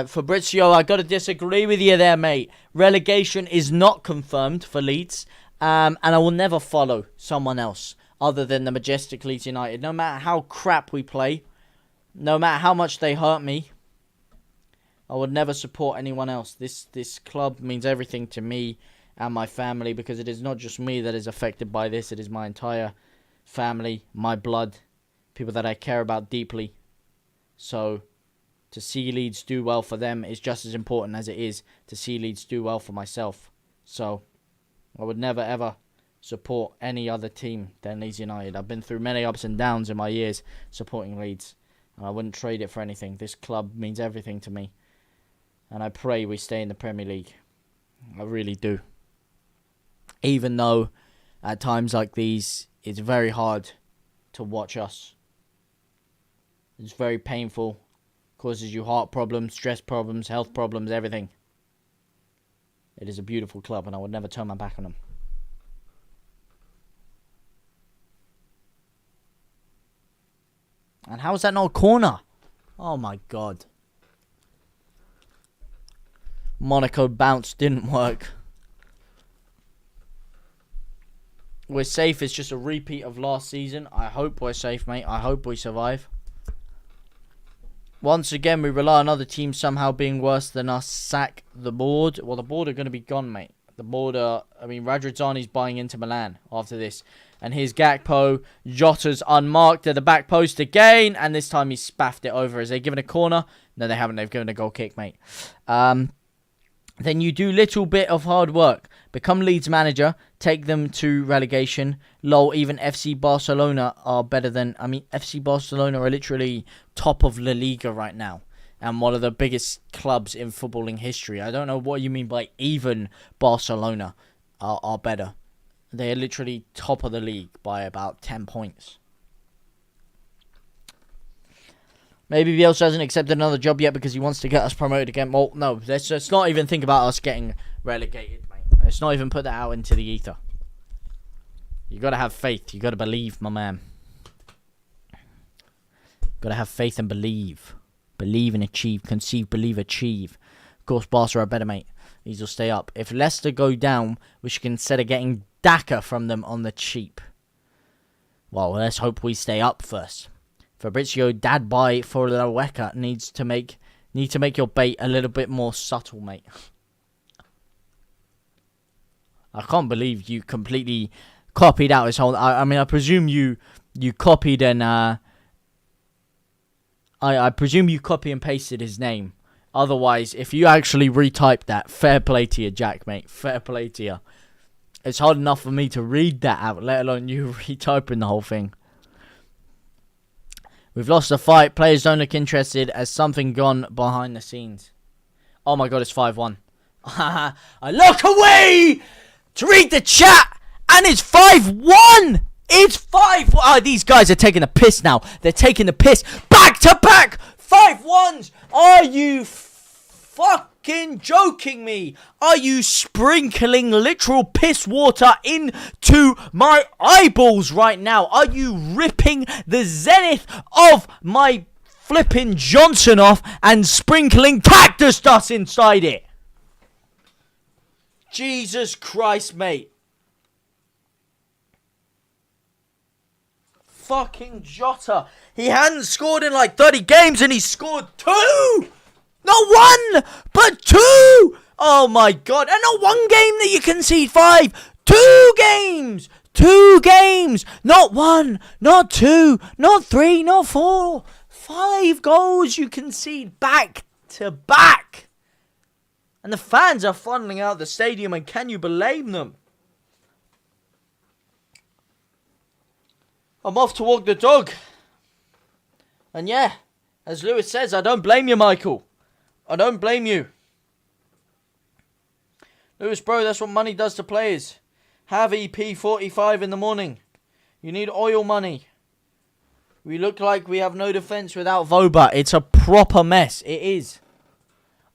Fabrizio, I got to disagree with you there, mate. Relegation is not confirmed for Leeds. And I will never follow someone else other than the majestic Leeds United. No matter how crap we play, no matter how much they hurt me, I would never support anyone else. This club means everything to me and my family, because it is not just me that is affected by this. It is my entire family, my blood, people that I care about deeply. So... to see Leeds do well for them is just as important as it is to see Leeds do well for myself. So, I would never ever support any other team than Leeds United. I've been through many ups and downs in my years supporting Leeds, and I wouldn't trade it for anything. This club means everything to me, and I pray we stay in the Premier League. I really do. Even though at times like these, it's very hard to watch us. It's very painful. Causes you heart problems, stress problems, health problems, everything. It is a beautiful club, and I would never turn my back on them. And how is that not a corner? Oh my god. Monaco bounce didn't work. We're safe. It's just a repeat of last season. I hope we're safe, mate. I hope we survive. Once again, we rely on other teams somehow being worse than us. Sack the board. Well, the board are going to be gone, mate. The board are... I mean, Radrizzani's buying into Milan after this. And here's Gakpo. Jota's unmarked at the back post again. And this time he spaffed it over. Has they given a corner? No, they haven't. They've given a goal kick, mate. Then you do little bit of hard work. Become Leeds manager. Take them to relegation. Lol, even FC Barcelona are better than... I mean, FC Barcelona are literally top of La Liga right now. And one of the biggest clubs in footballing history. I don't know what you mean by even Barcelona are better. They are literally top of the league by about 10 points. Maybe Bielsa hasn't accepted another job yet because he wants to get us promoted again. Well, no, let's not even think about us getting relegated, mate. Let's not even put that out into the ether. You got to have faith. You got to believe, my man. Got to have faith and believe. Believe and achieve. Conceive, believe, achieve. Of course, Barca are better, mate. These will stay up. If Leicester go down, we should consider getting Daka from them on the cheap. Well, let's hope we stay up first. Fabrizio, dad buy for Laweka need to make your bait a little bit more subtle, mate. I can't believe you completely copied out his whole. I mean, I presume you copied and I presume you copy and pasted his name. Otherwise, if you actually retyped that, fair play to you, Jack, mate. Fair play to you. It's hard enough for me to read that out, let alone you retyping the whole thing. We've lost the fight. Players don't look interested as something gone behind the scenes. Oh my god, it's 5-1. I look away to read the chat, and it's 5-1. It's 5. Oh, these guys are taking the piss now. They're taking the piss. Back to back 5-1s. Are you fucking joking me? Are you sprinkling literal piss water into my eyeballs right now? Are you ripping the zenith of my flipping Johnson off and sprinkling cactus dust inside it? Jesus Christ, mate. Fucking Jota. He hadn't scored in like 30 games and he scored 2! Not 1, but 2! Oh my god. And not 1 game that you concede 5. 2 games! 2 games! Not 1, not 2, not 3, not 4. 5 goals you concede back to back. And the fans are funneling out the stadium, and can you blame them? I'm off to walk the dog. And yeah, as Lewis says, I don't blame you, Michael. I don't blame you. Lewis, bro, that's what money does to players. Have EP45 in the morning. You need oil money. We look like we have no defence without Voba. It's a proper mess. It is.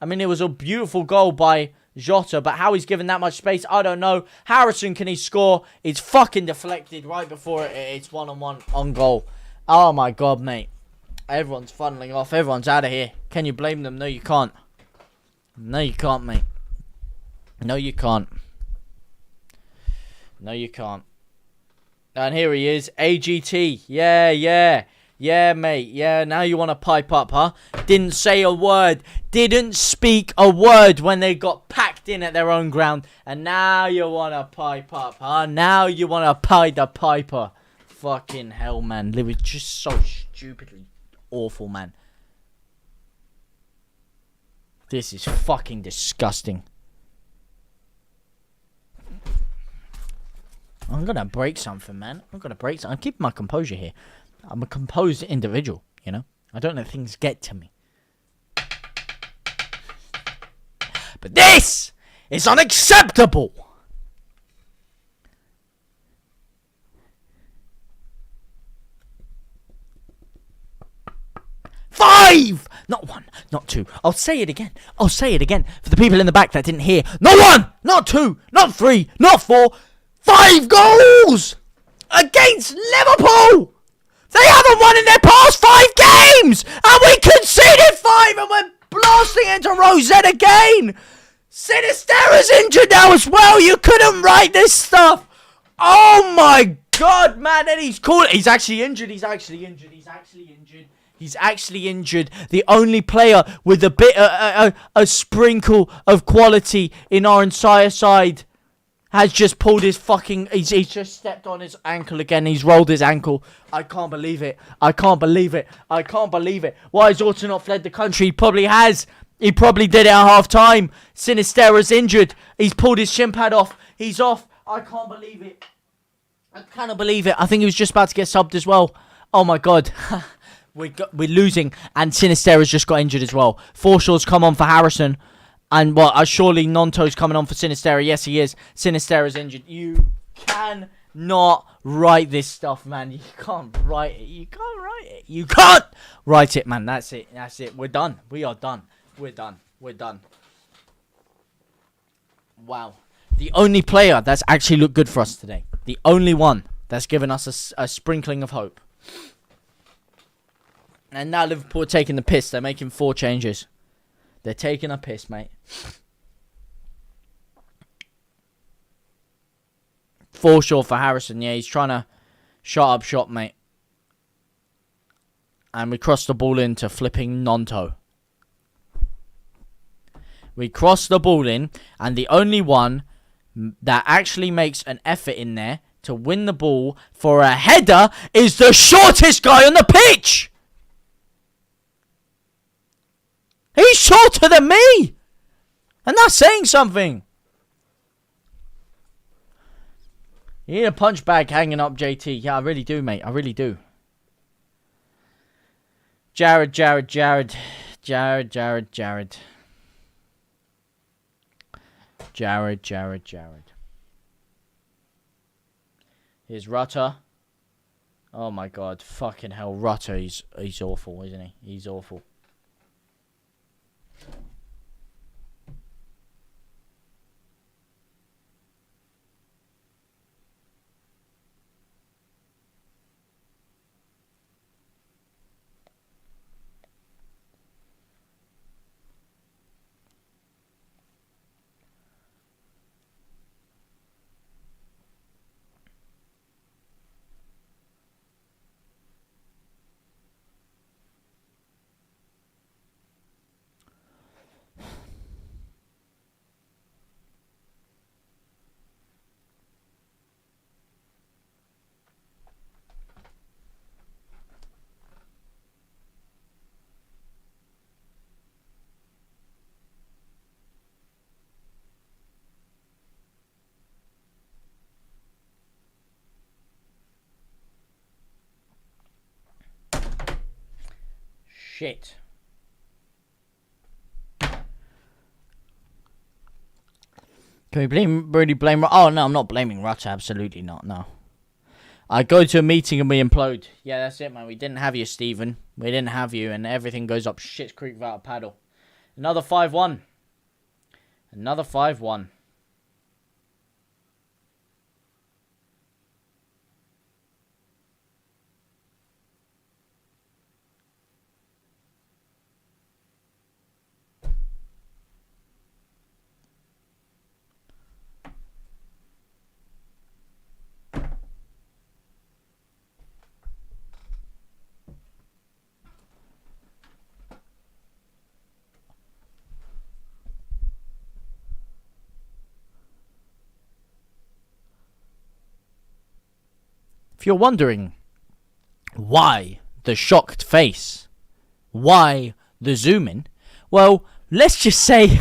I mean, it was a beautiful goal by Jota, but how he's given that much space, I don't know. Harrison, can he score? It's fucking deflected right before it's 1-on-1 on goal. Oh my god, mate. Everyone's funneling off. Everyone's out of here. Can you blame them? No, you can't. No, you can't, mate. No, you can't. No, you can't. And here he is. AGT. Yeah. Yeah, mate. Yeah, now you want to pipe up, huh? Didn't say a word. Didn't speak a word when they got packed in at their own ground. And now you want to pipe up, huh? Now you want to pipe the piper. Fucking hell, man. It was just so stupidly awful, man. This is fucking disgusting. I'm gonna break something, man. I'm keeping my composure here. I'm a composed individual, you know. I don't let things get to me. But this is unacceptable. Five! Not 1, not 2. I'll say it again. For the people in the back that didn't hear. Not 1, not 2, not 3, not 4. 5 goals! Against Liverpool! They haven't won in their past 5 games! And we conceded 5 and we're blasting into Rosette again! Sinistera's injured now as well! You couldn't write this stuff! Oh my god, man! And he's actually injured. The only player with a bit, a sprinkle of quality in our entire side has just pulled his fucking... He's just stepped on his ankle again. He's rolled his ankle. I can't believe it. Why has Orta not fled the country? He probably has. He probably did it at half-time. Sinistera's injured. He's pulled his shin pad off. He's off. I can't believe it. I cannot believe it. I think he was just about to get subbed as well. Oh, my God. We're losing. And Sinistera's just got injured as well. Forshaw's come on for Harrison. And surely Nonto's coming on for Sinistera. Yes, he is. Sinistera's injured. You cannot write this stuff, man. You can't write it. You can't write it, man. That's it. We're done. We are done. We're done. Wow. The only player that's actually looked good for us today. The only one that's given us a sprinkling of hope. And now Liverpool are taking the piss. They're making 4 changes. They're taking a piss, mate. Forshaw for Harrison. Yeah, he's trying to shut up shop, mate. And we cross the ball into flipping Nonto. We cross the ball in. And the only one that actually makes an effort in there to win the ball for a header is the shortest guy on the pitch. He's shorter than me. And that's saying something. You need a punch bag hanging up, JT. Yeah, I really do, mate. I really do. Jared. Here's Rutter. Oh my god. Fucking hell. Rutter, he's awful, isn't he? He's awful. Shit. Can we really blame... Oh, no, I'm not blaming Rutter. Absolutely not, no. I go to a meeting and we implode. Yeah, that's it, man. We didn't have you, Stephen. We didn't have you, and everything goes up shit's creek without a paddle. Another 5-1. Another 5-1. If you're wondering why the shocked face, why the zoom in, well, let's just say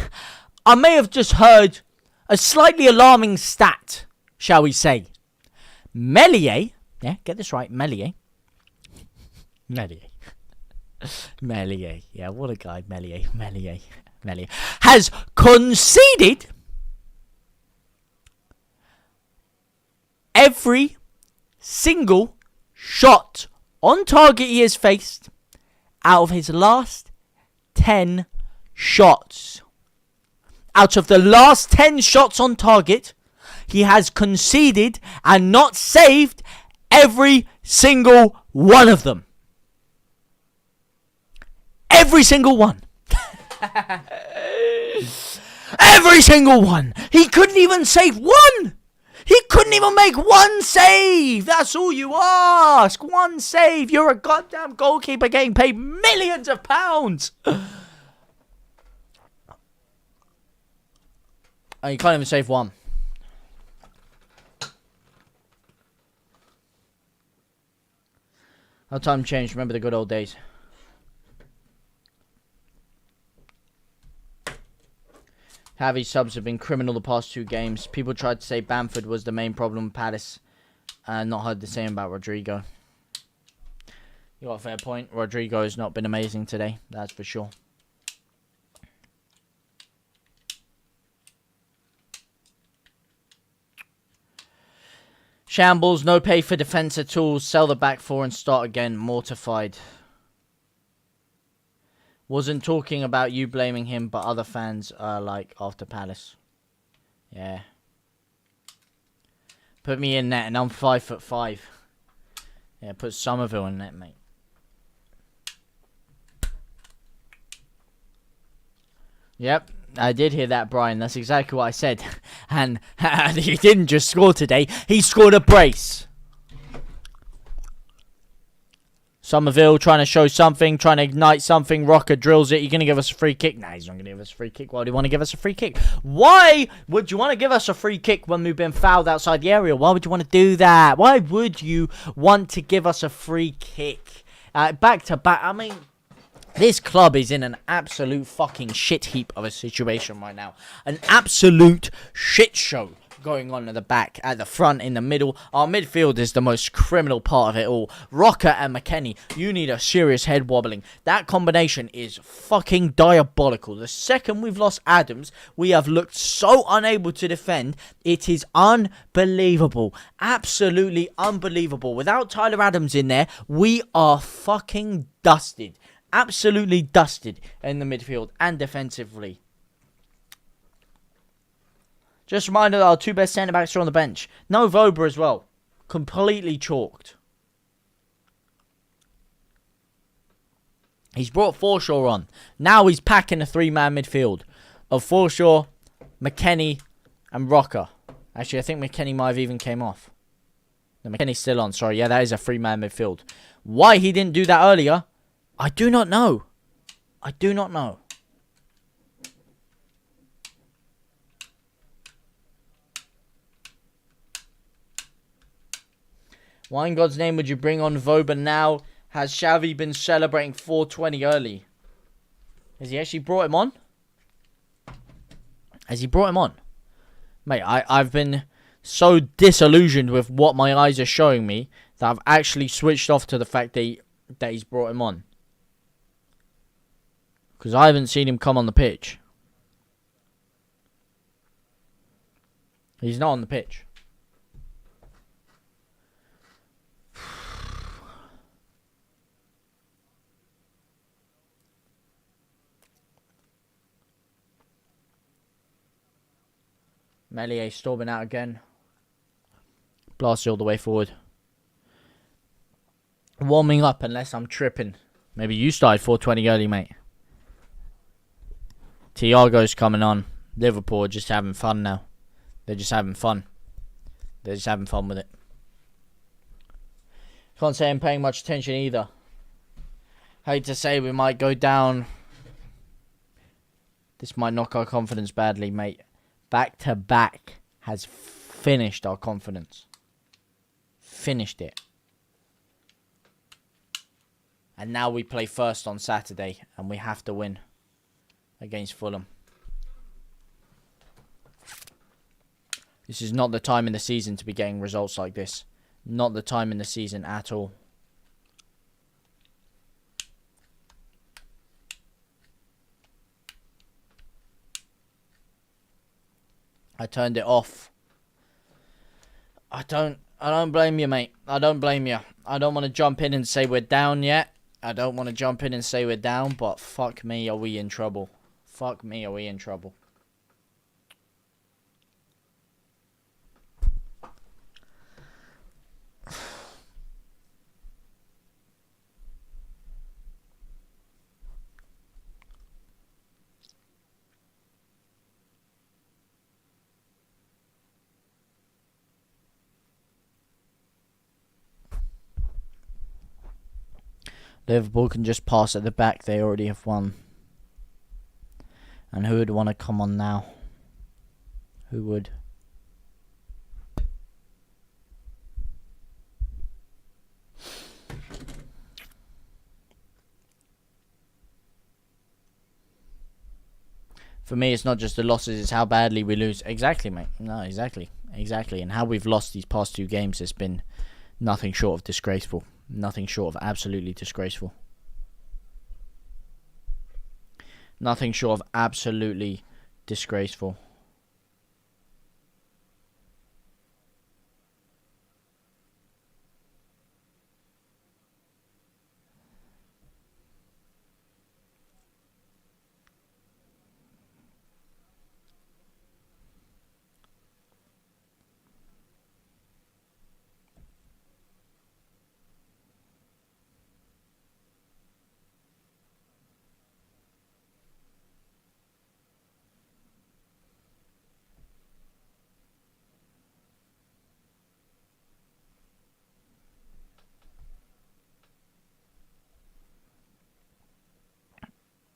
I may have just heard a slightly alarming stat, shall we say. Meslier, yeah, get this right, Meslier, yeah, what a guy, Meslier, has conceded every single shot on target he has faced out of his last 10 shots. Out of the last 10 shots on target, he has conceded and not saved every single one of them. Every single one. Every single one. He couldn't even save one. He couldn't even make one save. That's all you ask. One save. You're a goddamn goalkeeper getting paid millions of pounds. And you can't even save one. How time changed. Remember the good old days. Javi's subs have been criminal the past 2 games. People tried to say Bamford was the main problem with Palace. And not heard the same about Rodrigo. You got a fair point. Rodrigo has not been amazing today. That's for sure. Shambles, no pay for defence at all. Sell the back 4 and start again. Mortified. Wasn't talking about you blaming him, but other fans are like after Palace. Yeah. Put me in net and I'm 5'5". Yeah, put Somerville in net, mate. Yep, I did hear that, Brian. That's exactly what I said. And he didn't just score today. He scored a brace. Somerville trying to show something, trying to ignite something. Rocker drills it. You're going to give us a free kick? Nah, he's not going to give us a free kick. Why do you want to give us a free kick? Why would you want to give us a free kick when we've been fouled outside the area? Why would you want to do that? Why would you want to give us a free kick? Back to back. I mean, this club is in an absolute fucking shit heap of a situation right now. An absolute shit show going on at the back, at the front, in the middle. Our midfield is the most criminal part of it all. Rocker and McKennie, you need a serious head wobbling. That combination is fucking diabolical. The second we've lost Adams, we have looked so unable to defend. It is unbelievable. Absolutely unbelievable. Without Tyler Adams in there, we are fucking dusted. Absolutely dusted in the midfield and defensively. Just a reminder that our two best centre-backs are on the bench. No Voba as well. Completely chalked. He's brought Forshaw on. Now he's packing a three-man midfield of Forshaw, McKennie and Rocker. Actually, I think McKennie might have even came off. No, McKennie's still on. Sorry, yeah, that is a three-man midfield. Why he didn't do that earlier, I do not know. I do not know. Why in God's name would you bring on Voba now? Has Xavi been celebrating 420 early? Has he actually brought him on? Has he brought him on? Mate, I've been so disillusioned with what my eyes are showing me that I've actually switched off to the fact that he's brought him on. Because I haven't seen him come on the pitch. He's not on the pitch. Melier storming out again. Blasted all the way forward. Warming up unless I'm tripping. Maybe you started 420 early, mate. Thiago's coming on. Liverpool are just having fun now. They're just having fun. They're just having fun with it. Can't say I'm paying much attention either. Hate to say we might go down. This might knock our confidence badly, mate. Back to back has finished our confidence. Finished it. And now we play first on Saturday and we have to win against Fulham. This is not the time in the season to be getting results like this. Not the time in the season at all. I turned it off. I don't blame you, mate. I don't blame you. I don't want to jump in and say we're down yet. I don't want to jump in and say we're down, but fuck me, are we in trouble? Fuck me, are we in trouble? Liverpool can just pass at the back. They already have won. And who would want to come on now? Who would? For me, it's not just the losses, it's how badly we lose. Exactly, mate. No, exactly. Exactly. And how we've lost these past two games has been nothing short of disgraceful. Nothing short of absolutely disgraceful. Nothing short of absolutely disgraceful.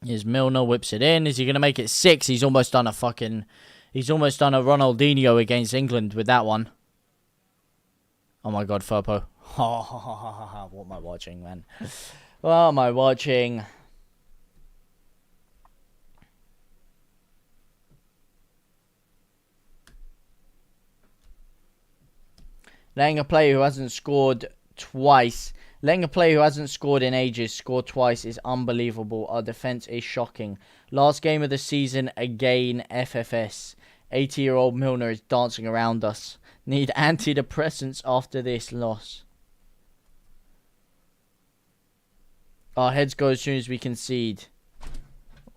Here's Milner, whips it in. Is he going to make it 6? He's almost done a Ronaldinho against England with that one. Oh my god, Firpo. What am I watching, man? What am I watching? Letting a player who hasn't scored twice. Letting a player who hasn't scored in ages score twice is unbelievable. Our defence is shocking. Last game of the season, again, FFS. 80-year-old Milner is dancing around us. Need antidepressants after this loss. Our heads go as soon as we concede.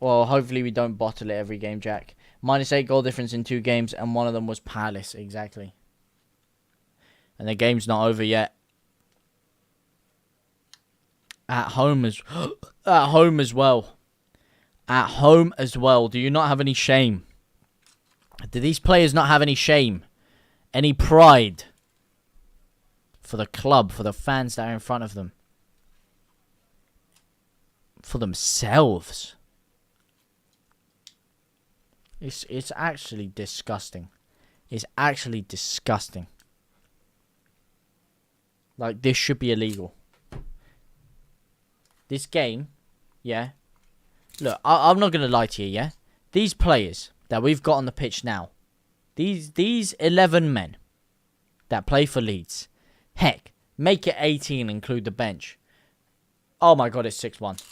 Well, hopefully we don't bottle it every game, Jack. -8 goal difference in 2 games, and one of them was Palace. Exactly. And the game's not over yet. At home as well. At home as well. Do you not have any shame? Do these players not have any shame? Any pride? For the club, for the fans that are in front of them. For themselves. It's actually disgusting. It's actually disgusting. Like, this should be illegal. This game, yeah. Look, I'm not going to lie to you, yeah. These players that we've got on the pitch now. These 11 men that play for Leeds. Heck, make it 18, include the bench. Oh my god, it's 6-1.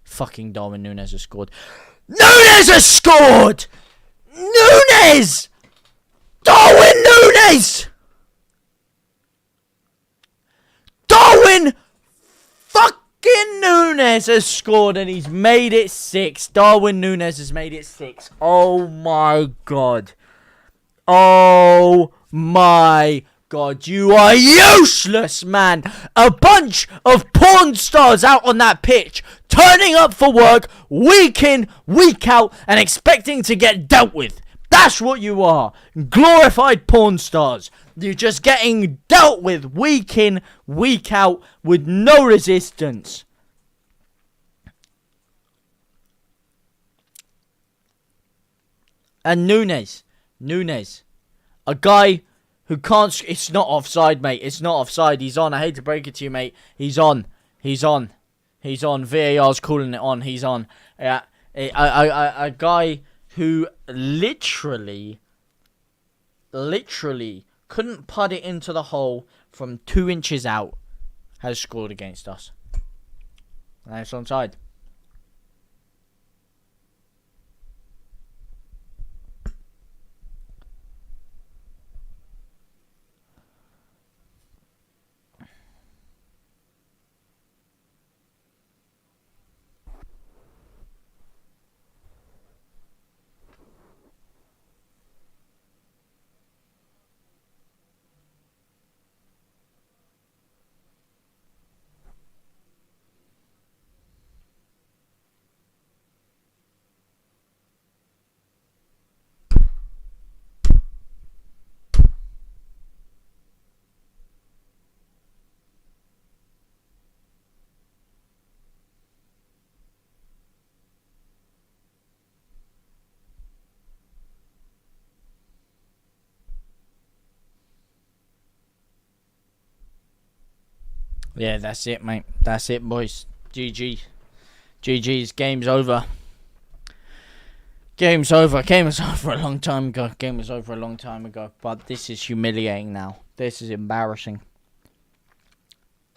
Fucking Darwin Núñez has scored. Núñez has scored! Núñez! Darwin Núñez! Darwin fucking Núñez has scored and he's made it 6. Darwin Núñez has made it 6. Oh my god. Oh my god. You are useless, man. A bunch of porn stars out on that pitch, turning up for work week in, week out, and expecting to get dealt with. That's what you are. Glorified porn stars. You're just getting dealt with week in, week out with no resistance. And Núñez. A guy who can't... It's not offside, mate. It's not offside. He's on. I hate to break it to you, mate. He's on. VAR's calling it on. He's on. Yeah. A guy who literally couldn't put it into the hole from 2 inches out has scored against us. And it's onside. Yeah, that's it, mate. That's it, boys. GG. GG's. Game's over. Game's over. Game was over a long time ago. But this is humiliating now. This is embarrassing.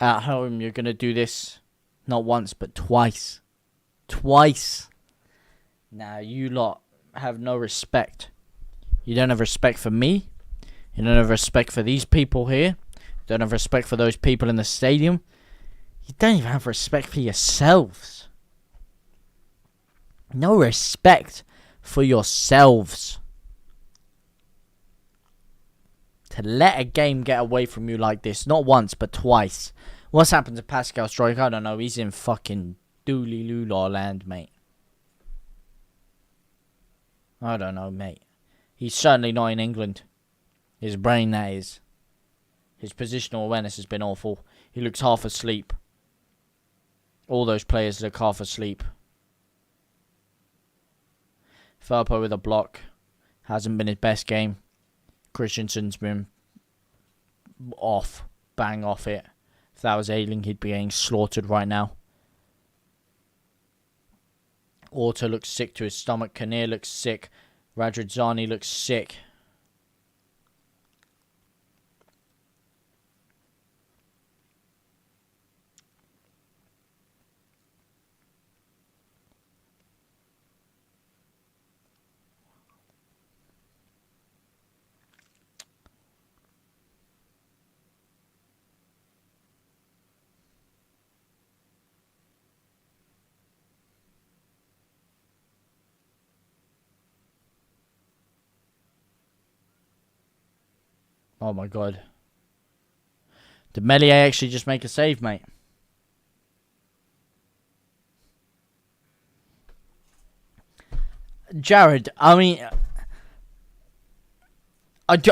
At home, you're going to do this not once, but twice. Twice. Now, you lot have no respect. You don't have respect for me. You don't have respect for these people here. You don't have respect for those people in the stadium. You don't even have respect for yourselves. No respect for yourselves. To let a game get away from you like this, not once, but twice. What's happened to Pascal Struijk? I don't know. He's in fucking Dooley Lula land, mate. I don't know, mate. He's certainly not in England. His brain, that is. His positional awareness has been awful. He looks half asleep. All those players look half asleep. Firpo with a block. Hasn't been his best game. Christensen's been off. Bang off it. If that was Ayling, he'd be getting slaughtered right now. Orta looks sick to his stomach. Kinnear looks sick. Radrizzani looks sick. Oh my god. Did Melier actually just make a save, mate? Jared, I mean...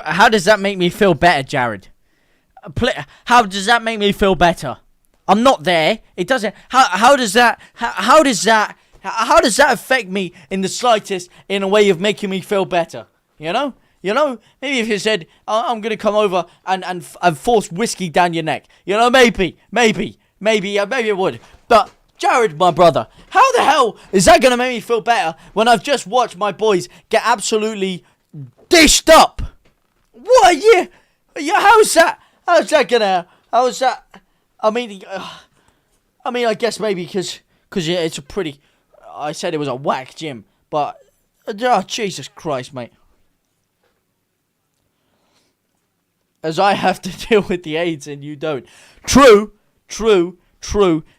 how does that make me feel better, Jared? How does that make me feel better? I'm not there. It doesn't... How does that affect me in the slightest in a way of making me feel better? You know? You know, maybe if you said, oh, I'm going to come over and force whiskey down your neck. You know, maybe it would. But, Jared, my brother, how the hell is that going to make me feel better when I've just watched my boys get absolutely dished up? What are you? How's that going to... How's that... I mean, I guess maybe because it's a pretty... I said it was a whack gym, but... Oh, Jesus Christ, mate. As I have to deal with the AIDS and you don't. True.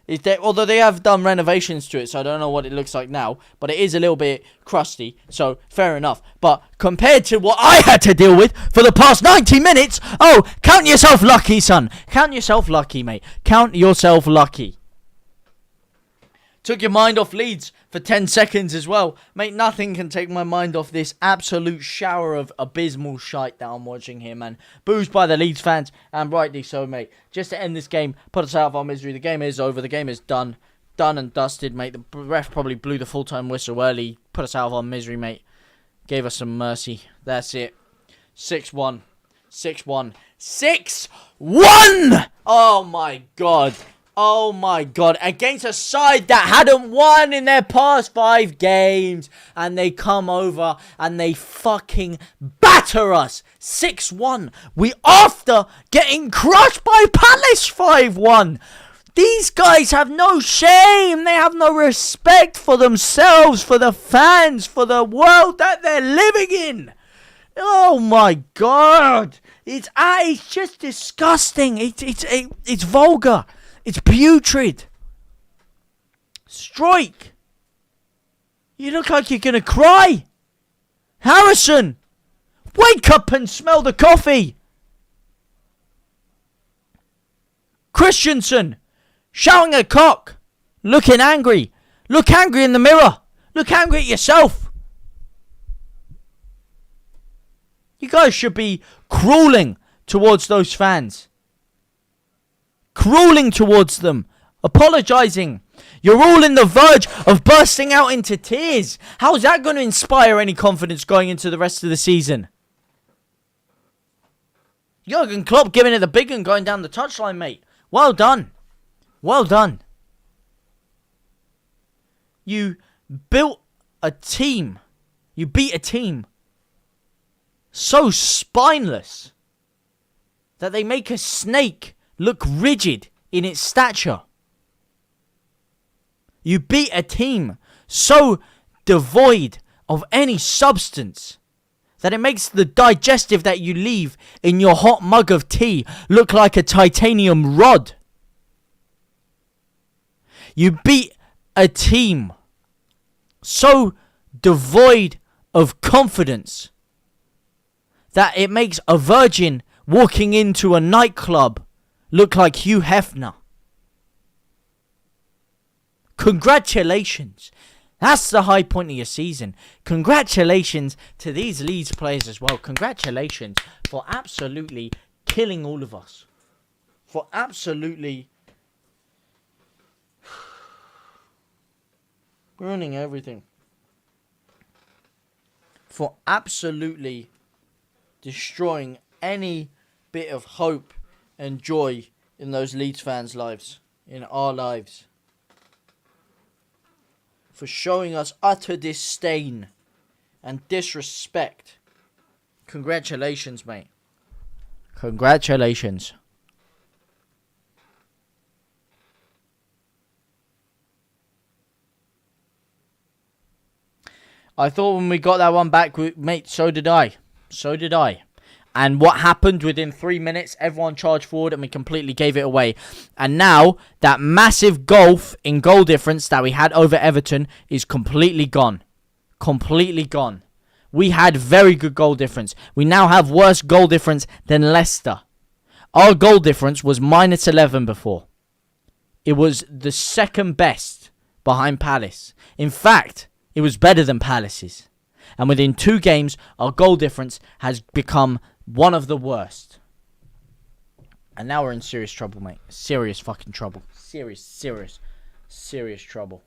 Is that, although they have done renovations to it, so I don't know what it looks like now. But it is a little bit crusty, so fair enough. But compared to what I had to deal with for the past 90 minutes, oh, count yourself lucky, son. Count yourself lucky, mate. Count yourself lucky. Took your mind off Leeds for 10 seconds as well. Mate, nothing can take my mind off this absolute shower of abysmal shite that I'm watching here, man. Boozed by the Leeds fans, and rightly so, mate. Just to end this game, put us out of our misery. The game is over. The game is done. Done and dusted, mate. The ref probably blew the full-time whistle early. Put us out of our misery, mate. Gave us some mercy. That's it. 6-1. 6-1. 6-1! Oh, my God. Oh my God, against a side that hadn't won in their past 5 games. And they come over and they fucking batter us. 6-1. We after getting crushed by Palace 5-1. These guys have no shame. They have no respect for themselves, for the fans, for the world that they're living in. Oh my God. It's just disgusting. It's vulgar. It's putrid. Strike. You look like you're going to cry. Harrison. Wake up and smell the coffee. Christensen. Shouting at cock. Looking angry. Look angry in the mirror. Look angry at yourself. You guys should be crawling towards those fans. Crawling towards them, apologising. You're all in the verge of bursting out into tears. How's that going to inspire any confidence going into the rest of the season? Jurgen Klopp giving it the big one going down the touchline, mate. Well done. Well done. You built a team. You beat a team so spineless that they make a snake look rigid in its stature. You beat a team so devoid of any substance that it makes the digestive that you leave in your hot mug of tea look like a titanium rod. You beat a team so devoid of confidence that it makes a virgin walking into a nightclub look like Hugh Hefner. Congratulations. That's the high point of your season. Congratulations to these Leeds players as well. Congratulations for absolutely killing all of us. For absolutely... Ruining everything. For absolutely destroying any bit of hope and joy in those Leeds fans' lives. In our lives. For showing us utter disdain and disrespect. Congratulations, mate. Congratulations. I thought when we got that one back, mate, so did I. So did I. And what happened within 3 minutes, everyone charged forward and we completely gave it away. And now, that massive gulf in goal difference that we had over Everton is completely gone. Completely gone. We had very good goal difference. We now have worse goal difference than Leicester. Our goal difference was minus 11 before. It was the second best behind Palace. In fact, it was better than Palace's. And within 2 games, our goal difference has become one of the worst. And now we're in serious trouble, mate. Serious fucking trouble. Serious trouble.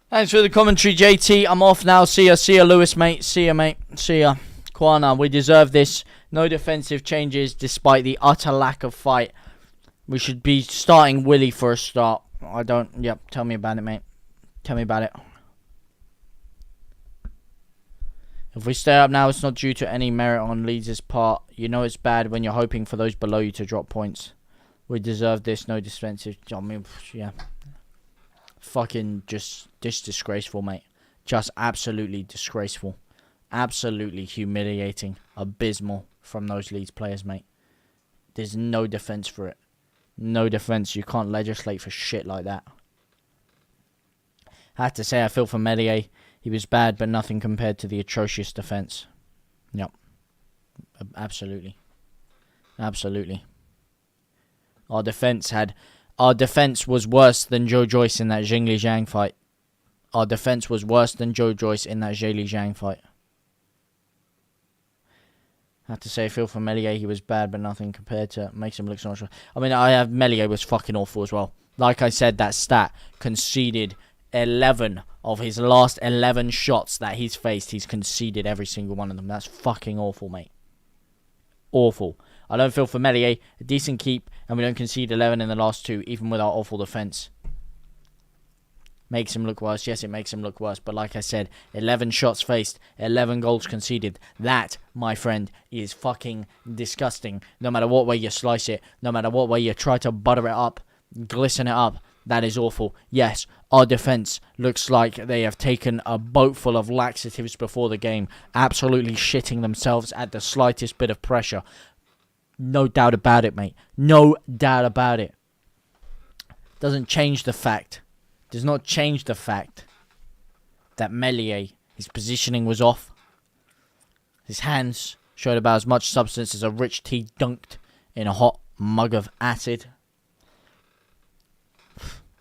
Thanks for the commentary, JT. I'm off now. See ya, Lewis, mate. See ya, mate. See ya. Kwana, we deserve this. No defensive changes despite the utter lack of fight. We should be starting Willie for a start. I don't... Yep, tell me about it, mate. Tell me about it. If we stay up now, it's not due to any merit on Leeds' part. You know it's bad when you're hoping for those below you to drop points. We deserve this. No defensive... I mean, yeah. Fucking just disgraceful, mate. Just absolutely disgraceful. Absolutely humiliating. Abysmal from those Leeds players, mate. There's no defence for it. No defence. You can't legislate for shit like that. I have to say, I feel for Medier. He was bad, but nothing compared to the atrocious defence. Yep. Absolutely. Absolutely. Our defence was worse than Joe Joyce in that Zhengli Zhang fight. Our defence was worse than Joe Joyce in that Zhengli Zhang fight. I have to say, I feel for Melier, he was bad, but nothing compared to makes him look so much. I mean, Melier was fucking awful as well. Like I said, that stat conceded 11 of his last 11 shots that he's faced. He's conceded every single one of them. That's fucking awful, mate. Awful. I don't feel for Melier, a decent keep, and we don't concede 11 in the last 2, even with our awful defence. Makes him look worse. Yes, it makes him look worse. But like I said, 11 shots faced, 11 goals conceded. That, my friend, is fucking disgusting. No matter what way you slice it, no matter what way you try to butter it up, glisten it up, that is awful. Yes, our defence looks like they have taken a boat full of laxatives before the game, absolutely shitting themselves at the slightest bit of pressure. No doubt about it, mate. No doubt about it. Doesn't change the fact. Does not change the fact that Melier, his positioning was off. His hands showed about as much substance as a rich tea dunked in a hot mug of acid.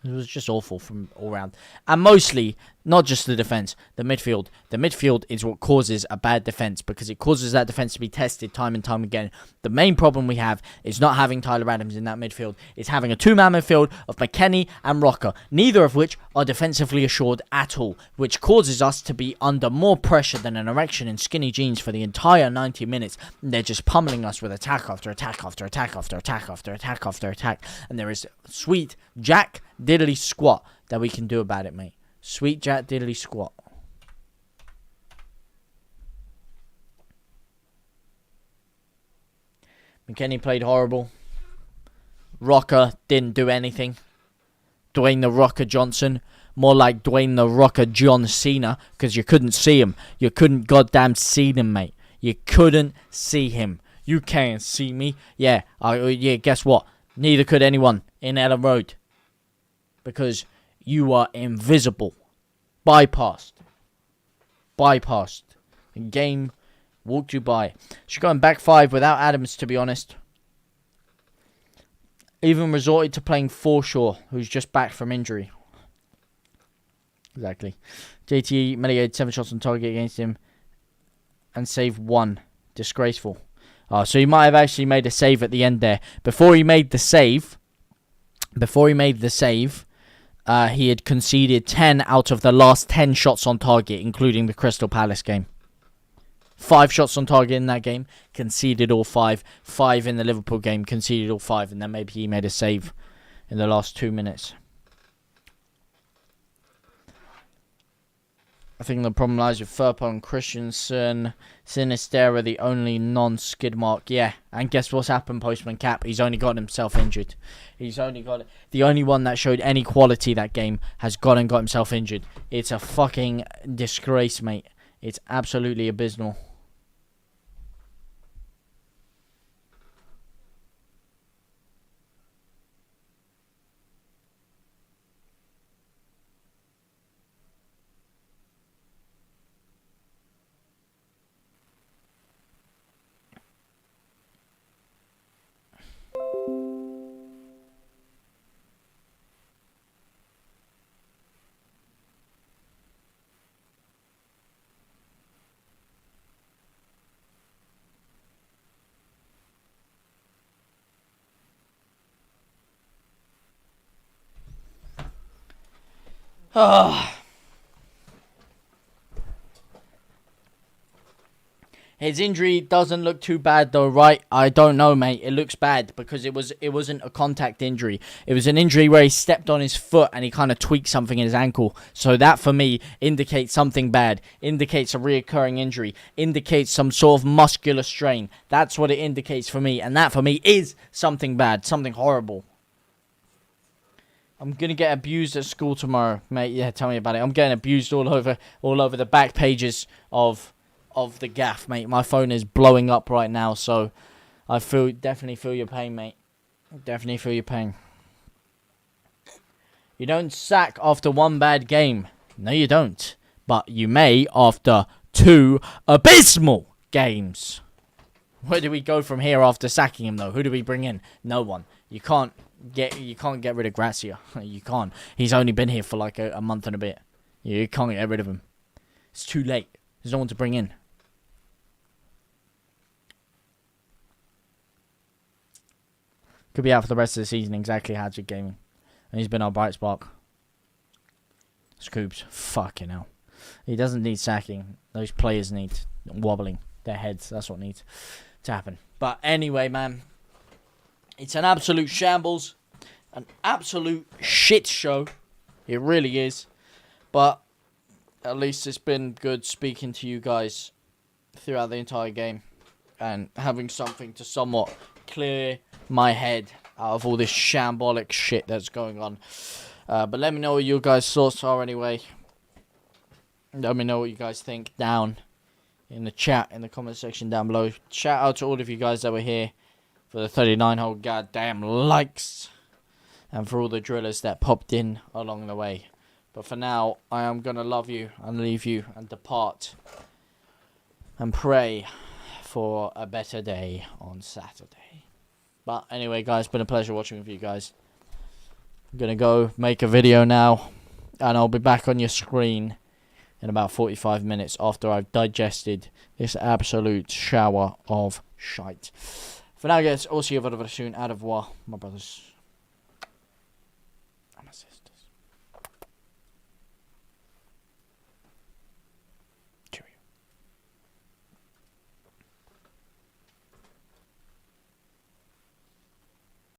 It was just awful from all round. And mostly, Not just the defense, the midfield. The midfield is what causes a bad defense because it causes that defense to be tested time and time again. The main problem we have is not having Tyler Adams in that midfield. It's having a two-man midfield of McKennie and Rocker, neither of which are defensively assured at all, which causes us to be under more pressure than an erection in skinny jeans for the entire 90 minutes. They're just pummeling us with attack after attack after attack after attack after attack after attack. And there is sweet jack diddly squat that we can do about it, mate. Sweet jack diddly squat. McKennie played horrible. Rocker didn't do anything. Dwayne the Rocker Johnson. More like Dwayne the Rocker John Cena. Because you couldn't see him. You couldn't goddamn see him, mate. You couldn't see him. You can't see me. Yeah, guess what? Neither could anyone in Ellen Road. Because you are invisible. Bypassed. The game walked you by. She's going back 5 without Adams, to be honest. Even resorted to playing Forshaw, who's just back from injury. Exactly. JT Meliad 7 shots on target against him. And saved 1. Disgraceful. So he might have actually made a save at the end there. Before he made the save... he had conceded 10 out of the last 10 shots on target, including the Crystal Palace game. 5 shots on target in that game, conceded all 5. 5 in the Liverpool game, conceded all 5. And then maybe he made a save in the last 2 minutes. I think the problem lies with Firpo and Christensen. Sinistera, the only non-skid mark. Yeah, and guess what's happened, Postman Cap? He's only gotten himself injured. The only one that showed any quality that game has got himself injured. It's a fucking disgrace, mate. It's absolutely abysmal. His injury doesn't look too bad though, right? I don't know, mate. It looks bad because it wasn't a contact injury. It was an injury where he stepped on his foot and he kind of tweaked something in his ankle. So that for me indicates something bad. Indicates a reoccurring injury. Indicates some sort of muscular strain. That's what it indicates for me. And that for me is something bad. Something horrible. I'm gonna get abused at school tomorrow, mate. Yeah, tell me about it. I'm getting abused all over the back pages of the gaff, mate. My phone is blowing up right now, so I definitely feel your pain, mate. Definitely feel your pain. You don't sack after 1 bad game. No, you don't. But you may after 2 abysmal games. Where do we go from here after sacking him, though? Who do we bring in? No one. You can't get rid of Gracia. You can't. He's only been here for like a month and a bit. You can't get rid of him. It's too late. There's no one to bring in. Could be out for the rest of the season. Exactly, Hadjid Gaming. And he's been our bright spark. Scoops. Fucking hell. He doesn't need sacking. Those players need wobbling their heads. That's what needs to happen. But anyway, man. It's an absolute shambles. An absolute shit show. It really is. But at least it's been good speaking to you guys throughout the entire game. And having something to somewhat clear my head out of all this shambolic shit that's going on. But let me know what your guys' thoughts are anyway. Let me know what you guys think down in the chat, in the comment section down below. Shout out to all of you guys that were here for the 39 whole goddamn likes. And for all the drillers that popped in along the way. But for now, I am going to love you and leave you and depart. And pray for a better day on Saturday. But anyway, guys, it's been a pleasure watching with you guys. I'm going to go make a video now. and I'll be back on your screen in about 45 minutes after I've digested this absolute shower of shite. For now, guys, I'll see you very, very soon. Au revoir, my brothers and my sisters.